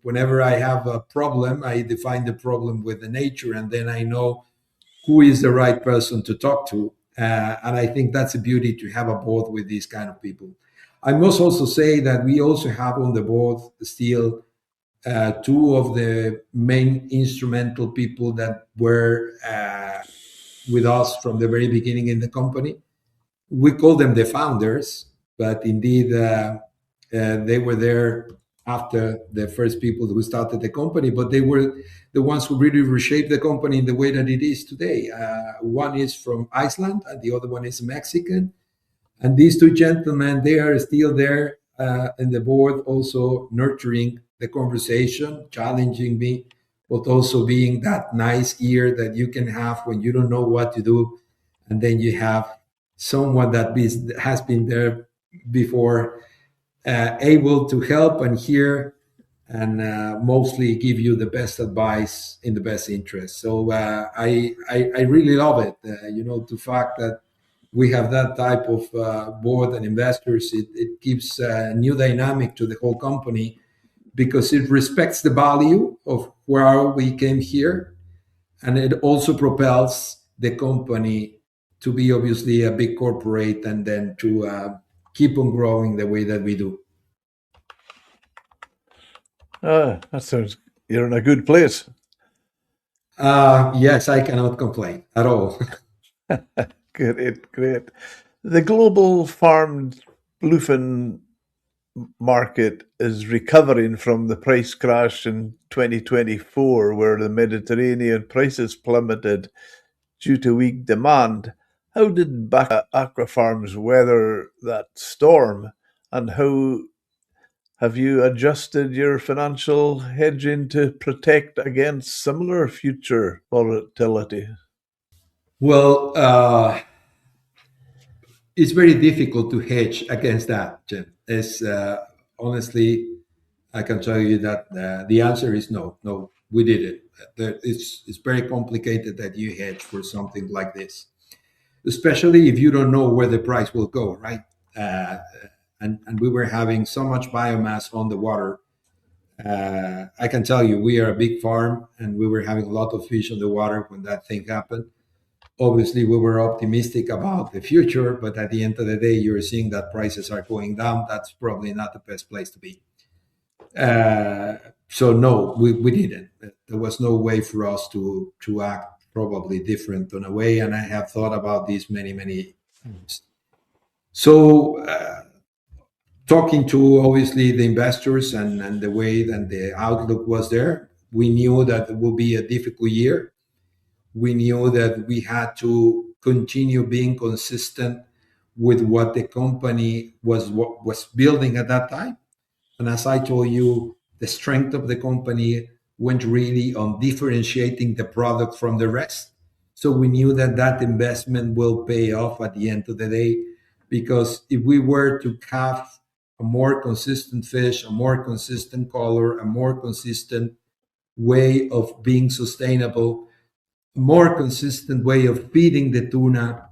Whenever I have a problem, I define the problem with the nature, and then I know who is the right person to talk to. And I think that's a beauty to have a board with these kind of people. I must also say that we also have on the board still two of the main instrumental people that were with us from the very beginning in the company. We call them the founders, but indeed they were there after the first people who started the company, but they were the ones who really reshaped the company in the way that it is today. One is from Iceland and the other one is Mexican. And these two gentlemen, they are still there in the board, also nurturing the conversation, challenging me, but also being that nice ear that you can have when you don't know what to do. And then you have someone that has been there before, able to help and hear and mostly give you the best advice in the best interest. So I really love it. The fact that we have that type of board and investors, it gives a new dynamic to the whole company because it respects the value of where we came here, and it also propels the company to be obviously a big corporate and then to keep on growing the way that we do. That sounds you're in a good place. Yes, I cannot complain at all. Great, great. The global farmed bluefin market is recovering from the price crash in 2024, where the Mediterranean prices plummeted due to weak demand. How did Baja Aqua Farms weather that storm, and how have you adjusted your financial hedging to protect against similar future volatility? Well, it's very difficult to hedge against that, Jim. It's honestly, I can tell you that the answer is no. No, we did it. It's very complicated that you hedge for something like this, especially if you don't know where the price will go, right? Uh, and we were having so much biomass on the water. I can tell you, we are a big farm, and we were having a lot of fish on the water when that thing happened. Obviously, we were optimistic about the future, but at the end of the day, you're seeing that prices are going down. That's probably not the best place to be. Uh, so no, we didn't. There was no way for us to act probably different in a way, and I have thought about this many times. So talking to obviously the investors and the way that the outlook was there, we knew that it will be a difficult year. We knew that we had to continue being consistent with what the company was building at that time. And as I told you, the strength of the company went really on differentiating the product from the rest. So we knew that that investment will pay off at the end of the day. because if we were to have a more consistent fish, a more consistent color, a more consistent way of being sustainable, a more consistent way of feeding the tuna,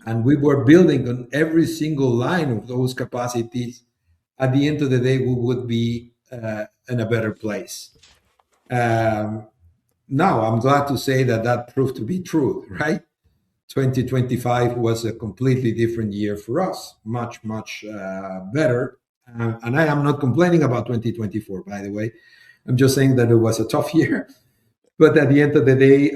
and we were building on every single line of those capacities, at the end of the day, we would be in a better place. Um, Now, I'm glad to say that that proved to be true, right? 2025 was a completely different year for us, much, much better. And I am not complaining about 2024, by the way. I'm just saying that it was a tough year. But at the end of the day,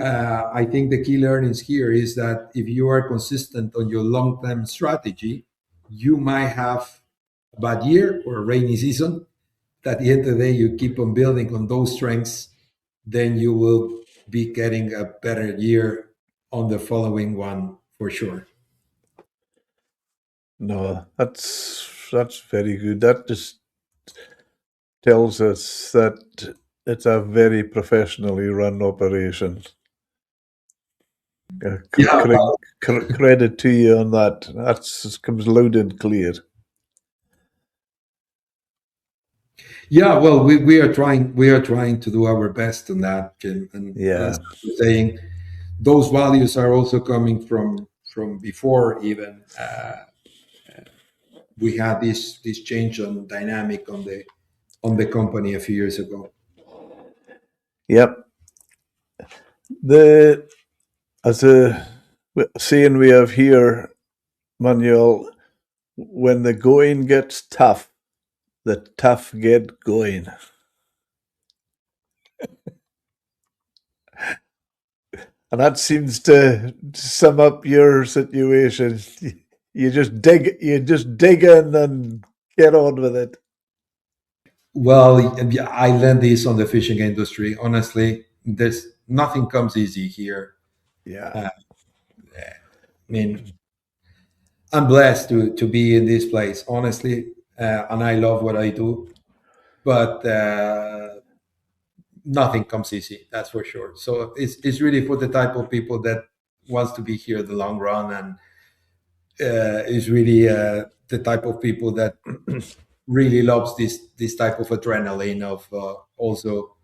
I think the key learnings here is that if you are consistent on your long term strategy, you might have a bad year or a rainy season. At the end of the day, you keep on building on those strengths, then you will be getting a better year on the following one for sure. No, that's very good. That just tells us that it's a very professionally run operation. Yeah, well, Credit to you on that. That comes loud and clear. yeah, well, we are trying to do our best on that, Jim. And as Yeah. I was saying, those values are also coming from before even we had this change on dynamic on the company a few years ago. Yep. The as a saying we have here, Manuel, when the going gets tough, the tough get going. And that seems to sum up your situation. You just dig in and get on with it. Well, yeah, I learned this on the fishing industry. Honestly, there's nothing comes easy here. Yeah. I mean, I'm blessed to be in this place, honestly, and I love what I do. But nothing comes easy, that's for sure. So it's really for the type of people that wants to be here the long run, and is really the type of people that really loves this type of adrenaline of also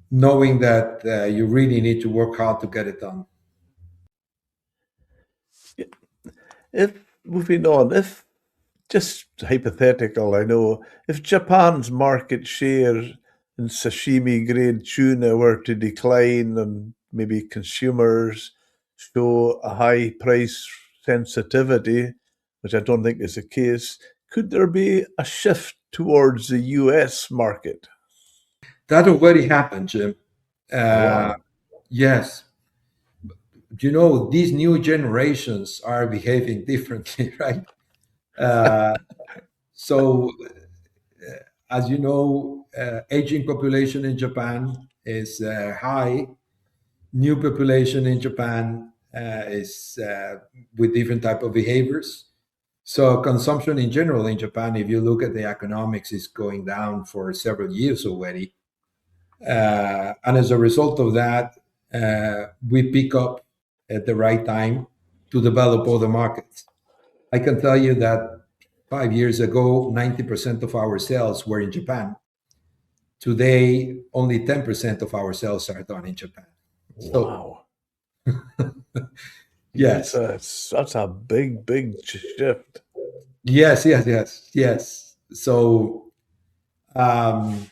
knowing that you really need to work hard to get it done. If moving on, if just hypothetical, I know, if Japan's market share in sashimi grade tuna were to decline and maybe consumers show a high price sensitivity, which I don't think is the case, could there be a shift towards the US market? That already happened, Jim. Uh, Wow. yes, you know, these new generations are behaving differently, right? Uh, so, as you know, aging population in Japan is high. New population in Japan is with different type of behaviors. So consumption in general in Japan, if you look at the economics, is going down for several years already. And as a result of that, we pick up at the right time to develop other markets. I can tell you that 5 years ago, 90% of our sales were in Japan. Today, only 10% of our sales are done in Japan. So, Wow. yes, That's a big shift. yes. So, um,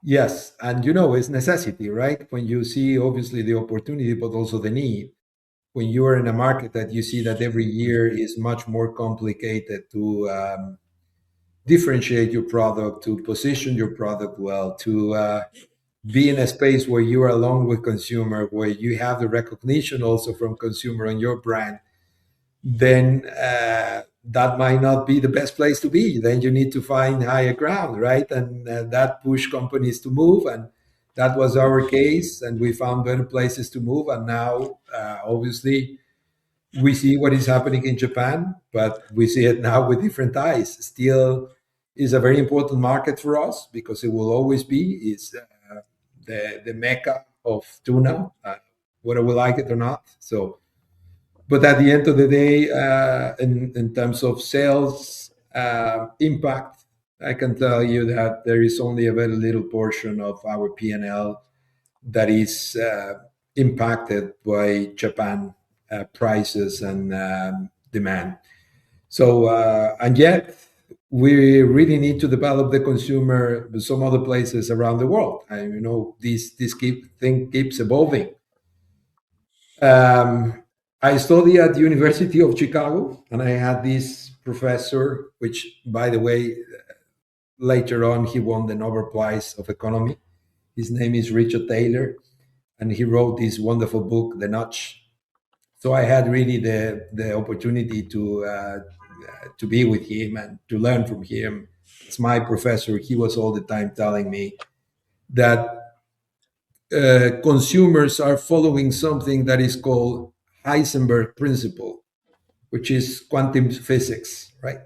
yes, and you know, it's necessity, right? When you see obviously the opportunity, but also the need. When you are in a market that you see that every year is much more complicated to differentiate your product, to position your product well, to be in a space where you are alone with consumer, where you have the recognition also from consumer on your brand, then that might not be the best place to be. Then you need to find higher ground, right? And that push companies to move. And that was our case. And we found better places to move. And now, obviously, we see what is happening in Japan, but we see it now with different eyes. Still is a very important market for us because it will always be. It's the mecca of tuna, whether we like it or not. So But at the end of the day, in terms of sales impact, I can tell you that there is only a very little portion of our P&L that is impacted by Japan prices and demand. So, and yet we really need to develop the consumer some other places around the world. And thing keeps evolving. I studied at the University of Chicago, and I had this professor, which, by the way, later on he won the Nobel Prize of Economy. His name is Richard Taylor, and he wrote this wonderful book, The Notch. So I had really the opportunity to be with him and to learn from him. As my professor, he was all the time telling me that consumers are following something that is called Heisenberg principle, which is quantum physics, right?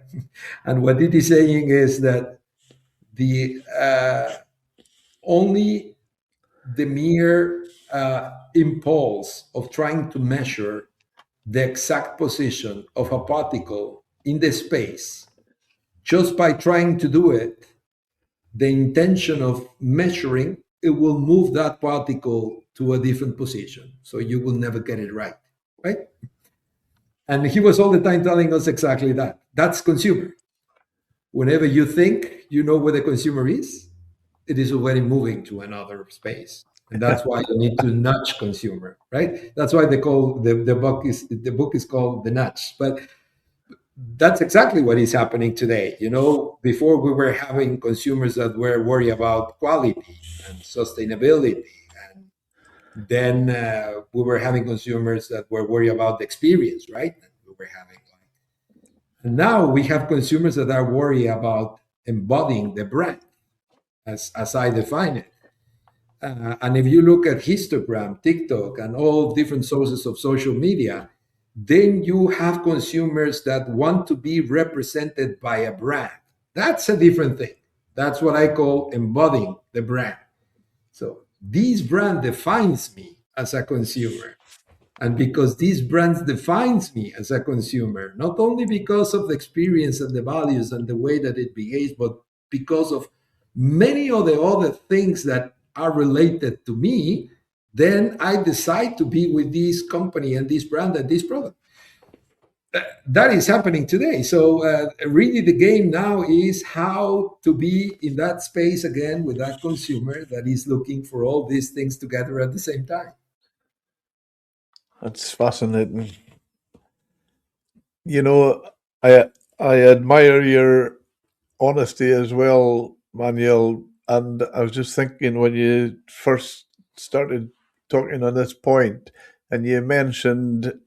And what it is saying is that the only the mere impulse of trying to measure the exact position of a particle in the space, just by trying to do it, the intention of measuring, it will move that particle to a different position. So you will never get it right, right? And he was all the time telling us exactly that. That's consumer. Whenever you think you know where the consumer is, it is already moving to another space. And that's why you need to nudge consumer, right? That's why they call the book is called The Nudge. But that's exactly what is happening today. Before we were having consumers that were worried about quality and sustainability, and then we were having consumers that were worried about the experience, right? We were having, and now we have consumers that are worried about embodying the brand, as I define it. And if you look at Histogram, TikTok, and all different sources of social media, then you have consumers that want to be represented by a brand. That's a different thing. That's what I call embodying the brand. So this brand defines me as a consumer. And because these brands defines me as a consumer, not only because of the experience and the values and the way that it behaves, but because of many of the other things that are related to me, then I decide to be with this company and this brand and this product. That is happening today. So really the game now is how to be in that space again with that consumer that is looking for all these things together at the same time. That's fascinating. You know, I admire your honesty as well, Manuel. And I was just thinking when you first started talking on this point, and you mentioned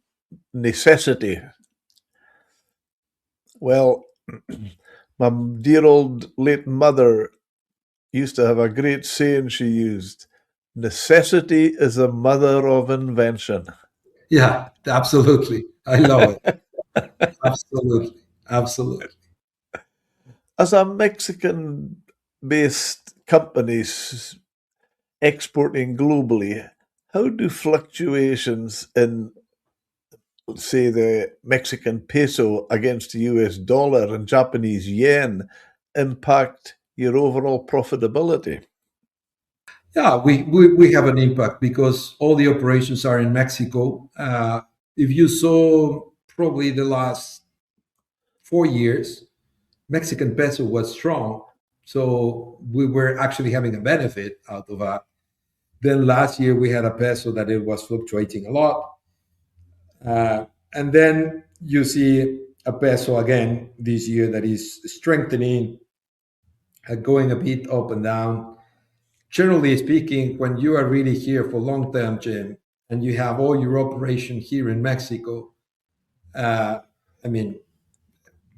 necessity. Well, my dear old late mother used to have a great saying she used: necessity is the mother of invention. Yeah, absolutely. I love it. Absolutely. Absolutely. As a Mexican based companies exporting globally, how do fluctuations in, say, the Mexican peso against the US dollar and Japanese yen impact your overall profitability? Yeah, we have an impact because all the operations are in Mexico. If you saw probably the last 4 years, Mexican peso was strong. So we were actually having a benefit out of that. Then last year we had a peso that it was fluctuating a lot. And then you see a peso again this year that is strengthening, going a bit up and down. Generally speaking, when you are really here for long term, Jim, and you have all your operation here in Mexico, I mean,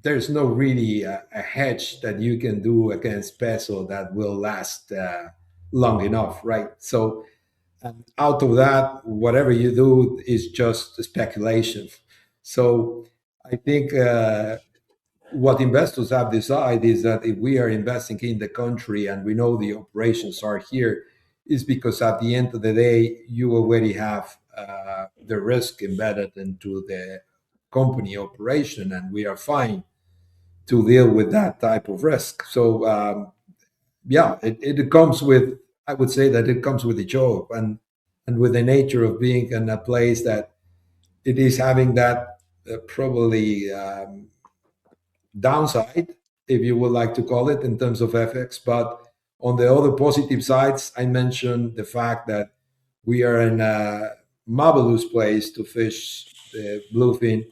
there's no really a hedge that you can do against peso that will last long enough, right? So out of that, whatever you do is just speculation. So I think what investors have decided is that if we are investing in the country and we know the operations are here, is because at the end of the day, you already have the risk embedded into the company operation, and we are fine to deal with that type of risk. So yeah, it comes with. I would say that it comes with the job and with the nature of being in a place that it is having that probably downside, if you would like to call it, in terms of FX. But on the other positive sides, I mentioned the fact that we are in a marvelous place to fish the bluefin.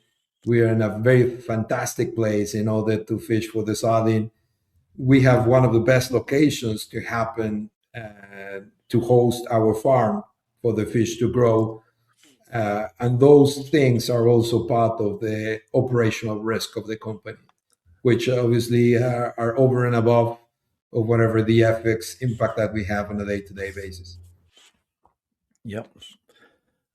We are in a very fantastic place in order to fish for the sardine. We have one of the best locations to happen to host our farm for the fish to grow. And those things are also part of the operational risk of the company, which obviously are over and above of whatever the FX impact that we have on a day-to-day basis. Yep.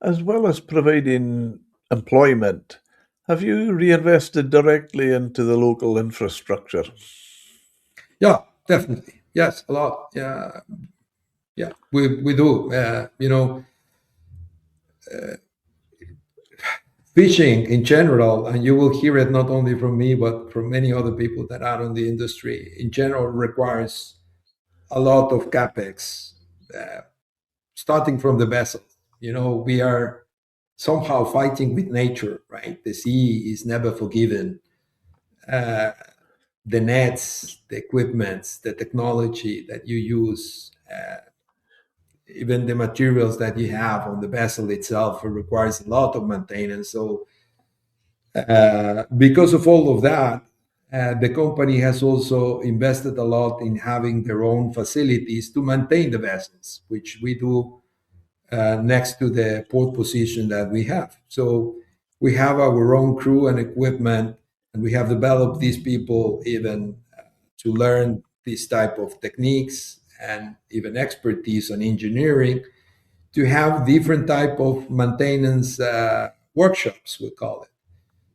As well as providing employment, have you reinvested directly into the local infrastructure? Yeah, definitely. Yes, a lot. Yeah, yeah, we do. Fishing in general, and you will hear it not only from me but from many other people that are in the industry in general, requires a lot of capex, uh, starting from the vessel. We are somehow fighting with nature, right? The sea is never forgiven. Uh, the nets, the equipment, the technology that you use, even the materials that you have on the vessel itself, it requires a lot of maintenance. So, because of all of that, the company has also invested a lot in having their own facilities to maintain the vessels, which we do next to the port position that we have. So we have our own crew and equipment, and we have developed these people even to learn this type of techniques and even expertise on engineering to have different type of maintenance workshops, we call it.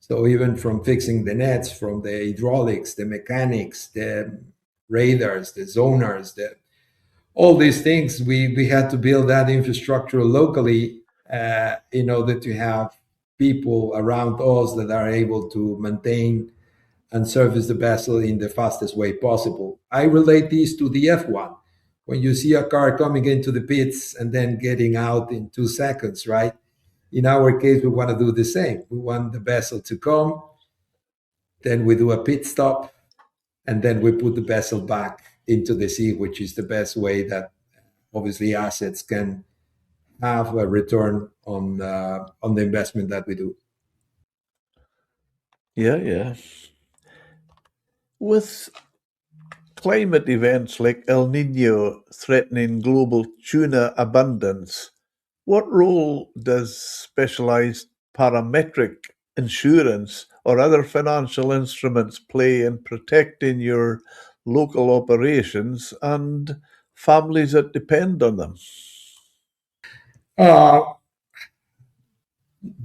So even from fixing the nets, from the hydraulics, the mechanics, the radars, the zonars, all these things, we had to build that infrastructure locally in order to have people around us that are able to maintain and service the vessel in the fastest way possible. I relate this to the F1. When you see a car coming into the pits and then getting out in 2 seconds, right? In our case, we want to do the same. We want the vessel to come, then we do a pit stop, and then we put the vessel back into the sea, which is the best way that obviously assets can have a return on the investment that we do. Yeah, yeah. With climate events like El Nino threatening global tuna abundance, what role does specialized parametric insurance or other financial instruments play in protecting your local operations and families that depend on them? Uh,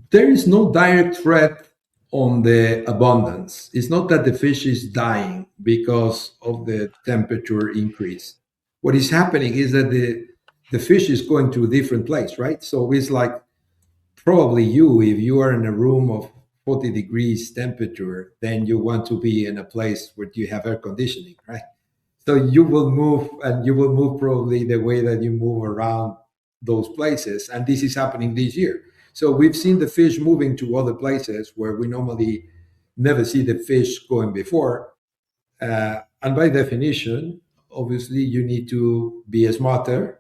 there is no direct threat on the abundance. It's not that the fish is dying because of the temperature increase. What is happening is that the fish is going to a different place, right? So it's like probably you, if you are in a room of 40 degrees temperature, then you want to be in a place where you have air conditioning, right? So you will move, and you will move probably the way that you move around those places. And this is happening this year. So we've seen the fish moving to other places where we normally never see the fish going before. And by definition, obviously, you need to be smarter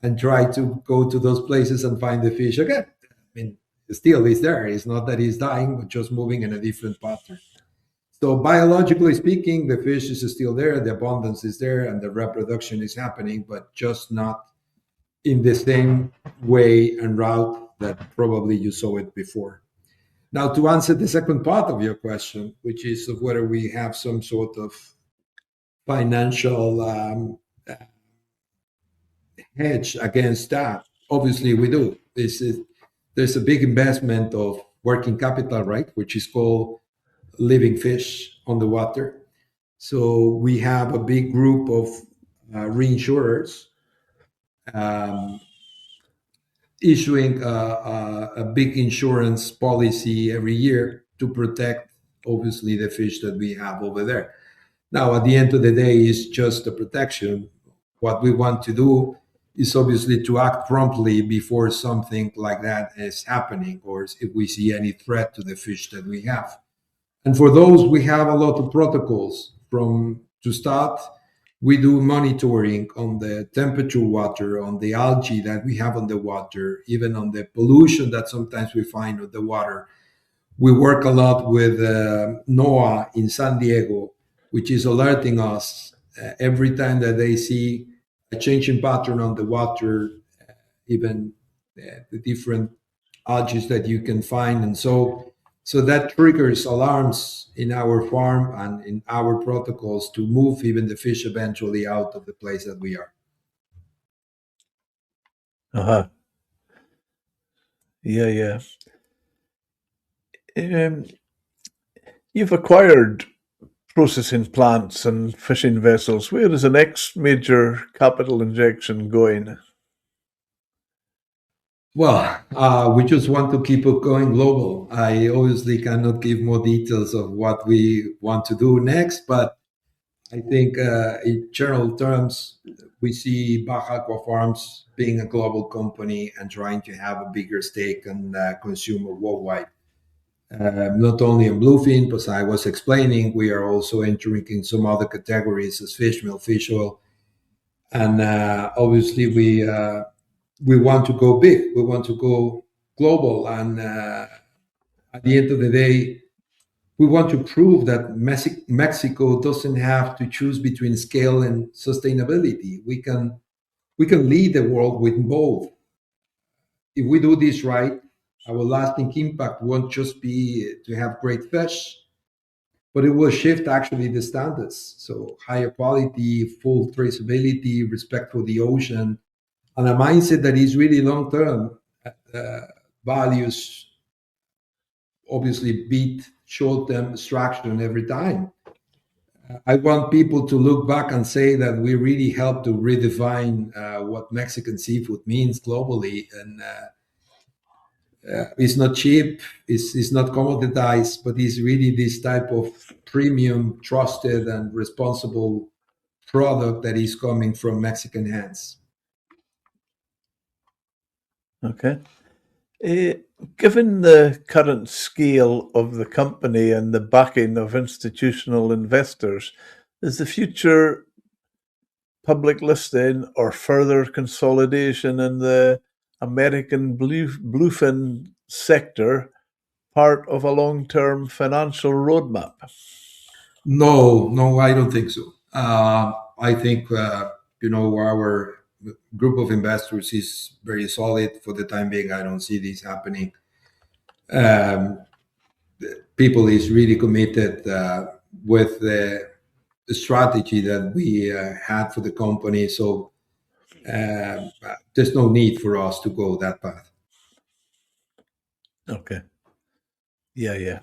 and try to go to those places and find the fish again. I mean, still is there. It's not that he's dying, but just moving in a different pattern. So biologically speaking, the fish is still there, the abundance is there, and the reproduction is happening, but just not in the same way and route that probably you saw it before. Now, to answer the second part of your question, which is of whether we have some sort of financial hedge against that, obviously we do. There's a big investment of working capital, right, which is called living fish on the water. So we have a big group of reinsurers, um, issuing a big insurance policy every year to protect, obviously, the fish that we have over there. Now, at the end of the day, it's just a protection. What we want to do is obviously to act promptly before something like that is happening, or if we see any threat to the fish that we have. And for those, we have a lot of protocols. From to start, we do monitoring on the temperature water, on the algae that we have on the water, even on the pollution that sometimes we find on the water. We work a lot with NOAA in San Diego, which is alerting us every time that they see a changing pattern on the water, even the different algae that you can find. And so that triggers alarms in our farm and in our protocols to move even the fish eventually out of the place that we are. Uh-huh. Yeah, yeah. Um, you've acquired processing plants and fishing vessels. Where is the next major capital injection going? Well, we just want to keep it going global. I obviously cannot give more details of what we want to do next, but I think in general terms, we see Baja Aqua Farms being a global company and trying to have a bigger stake in consumer worldwide. Not only in bluefin, but as I was explaining, we are also entering in some other categories as fish meal, fish oil, and obviously we want to go big. We want to go global, and at the end of the day, we want to prove that Mexico doesn't have to choose between scale and sustainability. We can lead the world with both. If we do this right, our lasting impact won't just be to have great fish, but it will shift actually the standards. So higher quality, full traceability, respect for the ocean, and a mindset that is really long term. Uh, Values obviously beat short term distraction every time. I want people to look back and say that we really helped to redefine what Mexican seafood means globally. And it's not cheap, it's not commoditized, but it's really this type of premium, trusted, and responsible product that is coming from Mexican hands. Okay. Eh, given the current scale of the company and the backing of institutional investors, is the future public listing or further consolidation in the American bluefin sector part of a long-term financial roadmap? No, no, I don't think so. I think our group of investors is very solid for the time being. I don't see this happening. Um, People is really committed with the strategy that we had for the company. So there's no need for us to go that path. Okay. Yeah, yeah.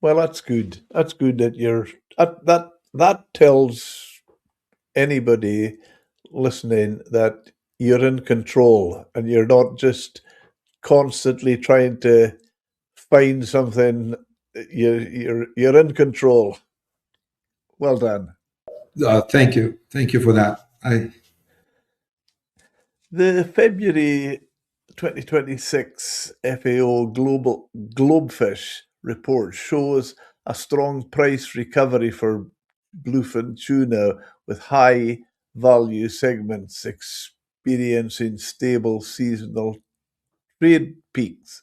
Well, that's good. That's good that that tells anybody listening that you're in control and you're not just constantly trying to find something. You're in control. Well done. Thank you for that. The February 2026 FAO Global Globefish report shows a strong price recovery for bluefin tuna, with high value segments experiencing stable seasonal trade peaks.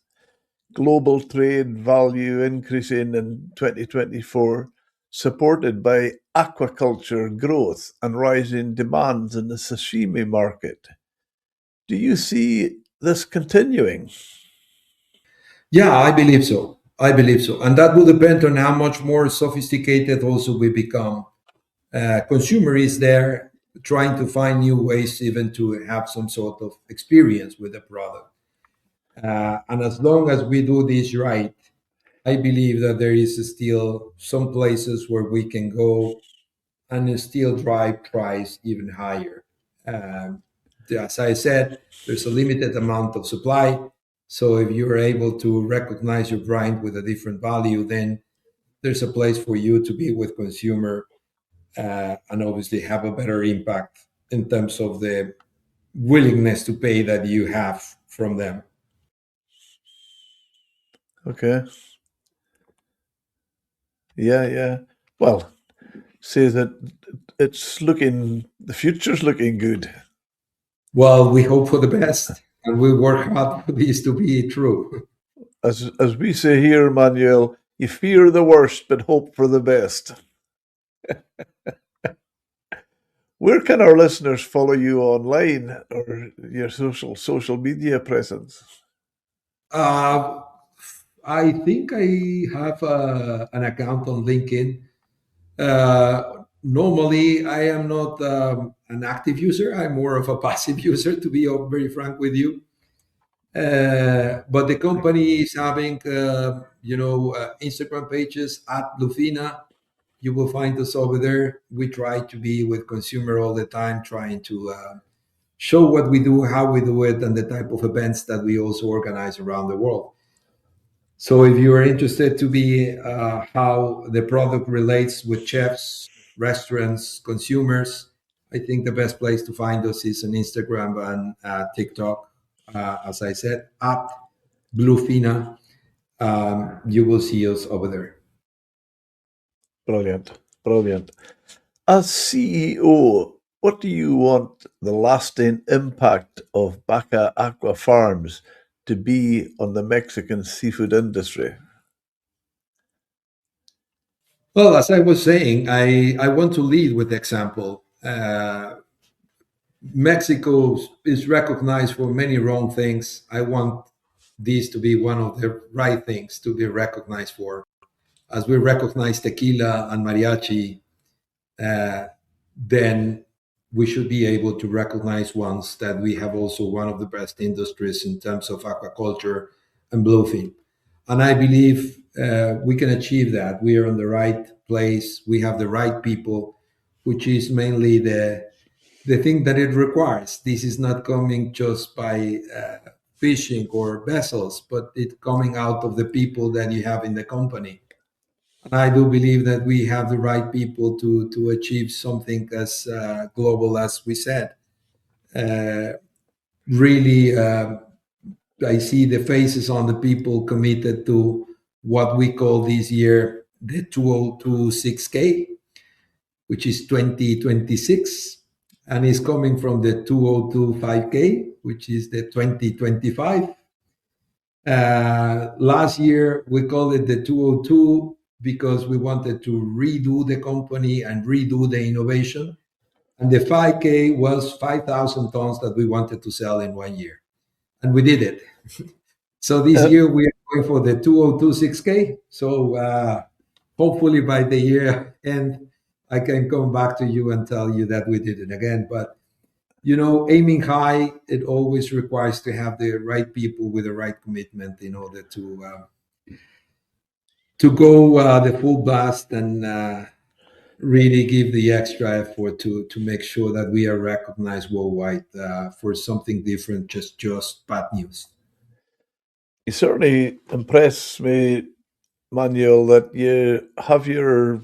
Global trade value increasing in 2024, supported by aquaculture growth and rising demands in the sashimi market. Do you see this continuing? Yeah, I believe so. I believe so, and that will depend on how much more sophisticated also we become. Consumer is there trying to find new ways even to have some sort of experience with the product. And as long as we do this right, I believe that there is still some places where we can go and still drive price even higher. Um, as I said, there's a limited amount of supply. So if you're able to recognize your brand with a different value, then there's a place for you to be with consumer, and obviously have a better impact in terms of the willingness to pay that you have from them. Okay. Yeah, yeah. Well, say that the future's looking good. Well, we hope for the best and we work hard for this to be true. As we say here, Manuel, you fear the worst but hope for the best. Where can our listeners follow you online or your social media presence? Uh, I think I have an account on LinkedIn. Normally, I am not an active user. I'm more of a passive user, to be very frank with you. But the company is having, Instagram pages at Bluefina. You will find us over there. We try to be with consumer all the time, trying to show what we do, how we do it, and the type of events that we also organize around the world. So if you are interested to be how the product relates with chefs, restaurants, consumers, I think the best place to find us is on Instagram and TikTok. As I said, at Bluefina, you will see us over there. Brilliant, brilliant. As CEO, what do you want the lasting impact of Baja Aqua Farms to be on the Mexican seafood industry? Well, as I was saying, I want to lead with example. Mexico is recognized for many wrong things. I want this to be one of the right things to be recognized for. As we recognize tequila and mariachi, uh, then we should be able to recognize ones that we have also one of the best industries in terms of aquaculture and bluefin. And I believe we can achieve that. We are in the right place. We have the right people, which is mainly the thing that it requires. This is not coming just by fishing or vessels, but it coming out of the people that you have in the company. And I do believe that we have the right people to achieve something as global as we said. Uh, really, I see the faces on the people committed to what we call this year the 2026K, which is 2026, and is coming from the 2025K, which is the 2025. Last year, we called it the 202 because we wanted to redo the company and redo the innovation. And the 5K was 5,000 tons that we wanted to sell in 1 year. And we did it. So this Uh, year, we are going for the 2026K. So hopefully by the year end, I can come back to you and tell you that we did it again. But aiming high, it always requires to have the right people with the right commitment in order to go the full blast and really give the extra effort to make sure that we are recognized worldwide for something different, just bad news. you certainly impress me, Manuel, that you have your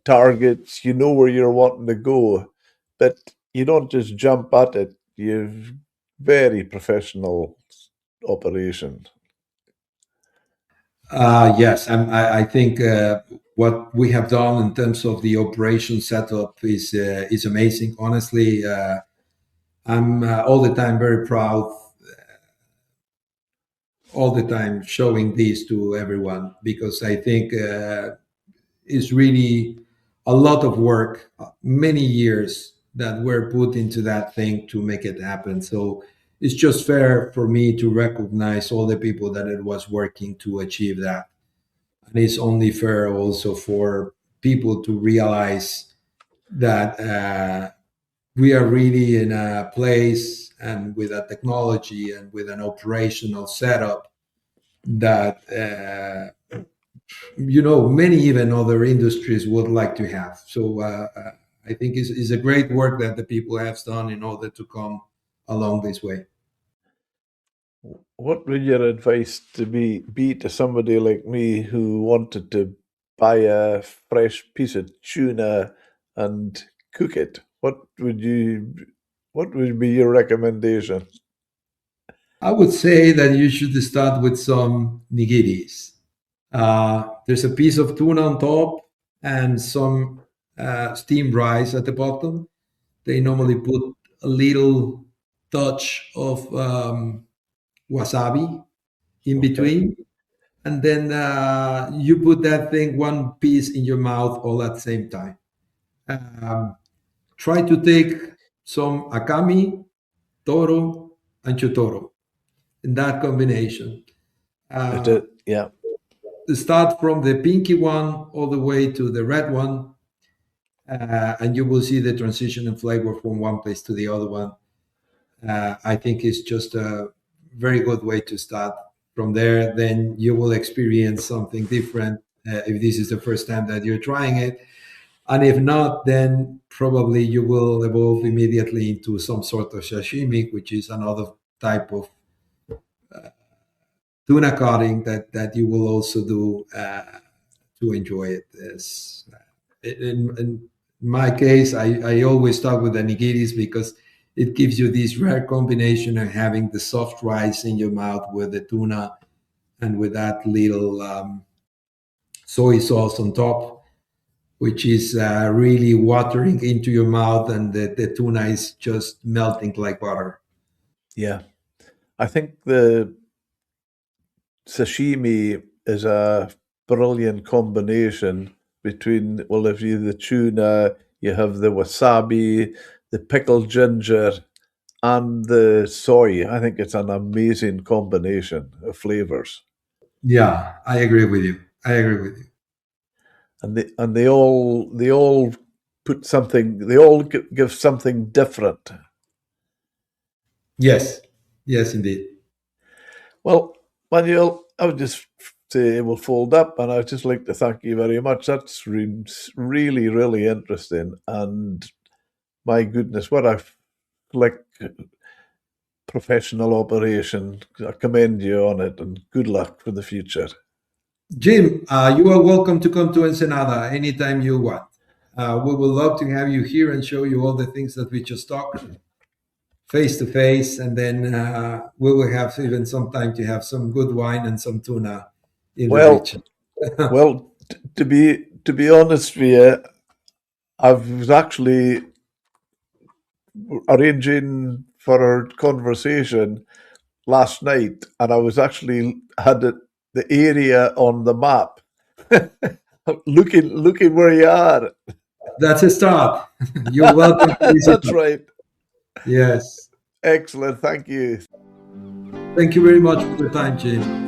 targets, you know where you're wanting to go, but you don't just jump at it. You've very professional operation. Yes, I think what we have done in terms of the operation setup is amazing. Honestly, I'm all the time very proud, all the time showing this to everyone because I think it's really a lot of work, many years that were put into that thing to make it happen. So it's just fair for me to recognize all the people that it was working to achieve that. And it's only fair also for people to realize that we are really in a place and with a technology and with an operational setup that many even other industries would like to have. So I think is a great work that the people have done in order to come along this way. What would your advice be to somebody like me who wanted to buy a fresh piece of tuna and cook it? What would be your recommendation? I would say that you should start with some nigiris. There's a piece of tuna on top and some steamed rice at the bottom. They normally put a little touch of wasabi in Okay. between, and then you put that thing one piece in your mouth all at the same time. Um, Try to take some akami, toro, and chutoro in that combination. Uh, Yeah. Start from the pinky one all the way to the red one, and you will see the transition in flavor from one place to the other one. I think it's just a very good way to start. From there, then you will experience something different if this is the first time that you're trying it. And if not, then probably you will evolve immediately into some sort of sashimi, which is another type of tuna cutting that you will also do to enjoy it. In my case, I always start with the nigiris because it gives you this rare combination of having the soft rice in your mouth with the tuna and with that little soy sauce on top, which is really watering into your mouth, and the tuna is just melting like butter. Yeah. I think the sashimi is a brilliant combination between, well, if you the tuna, you have the wasabi, the pickled ginger, and the soy. I think it's an amazing combination of flavors, Yeah, I agree with you. I agree with you. and they all put something. They all give something different. Yes, yes, indeed. Well, Manuel, I would just say we'll fold up, and I'd just like to thank you very much. That's really, really interesting, and my goodness, what a like professional operation. I commend you on it, and good luck for the future. Jim, you are welcome to come to Ensenada anytime you want. We would love to have you here and show you all the things that we just talked face to face, and then we will have even some time to have some good wine and some tuna in the Well, region. well, to be honest with you, I was actually arranging for our conversation last night, and I was actually had the area on the map, looking where you are. That's a start. You're welcome to visit That's us. right. Yes. Excellent. Thank you. Thank you very much for the time, Jim.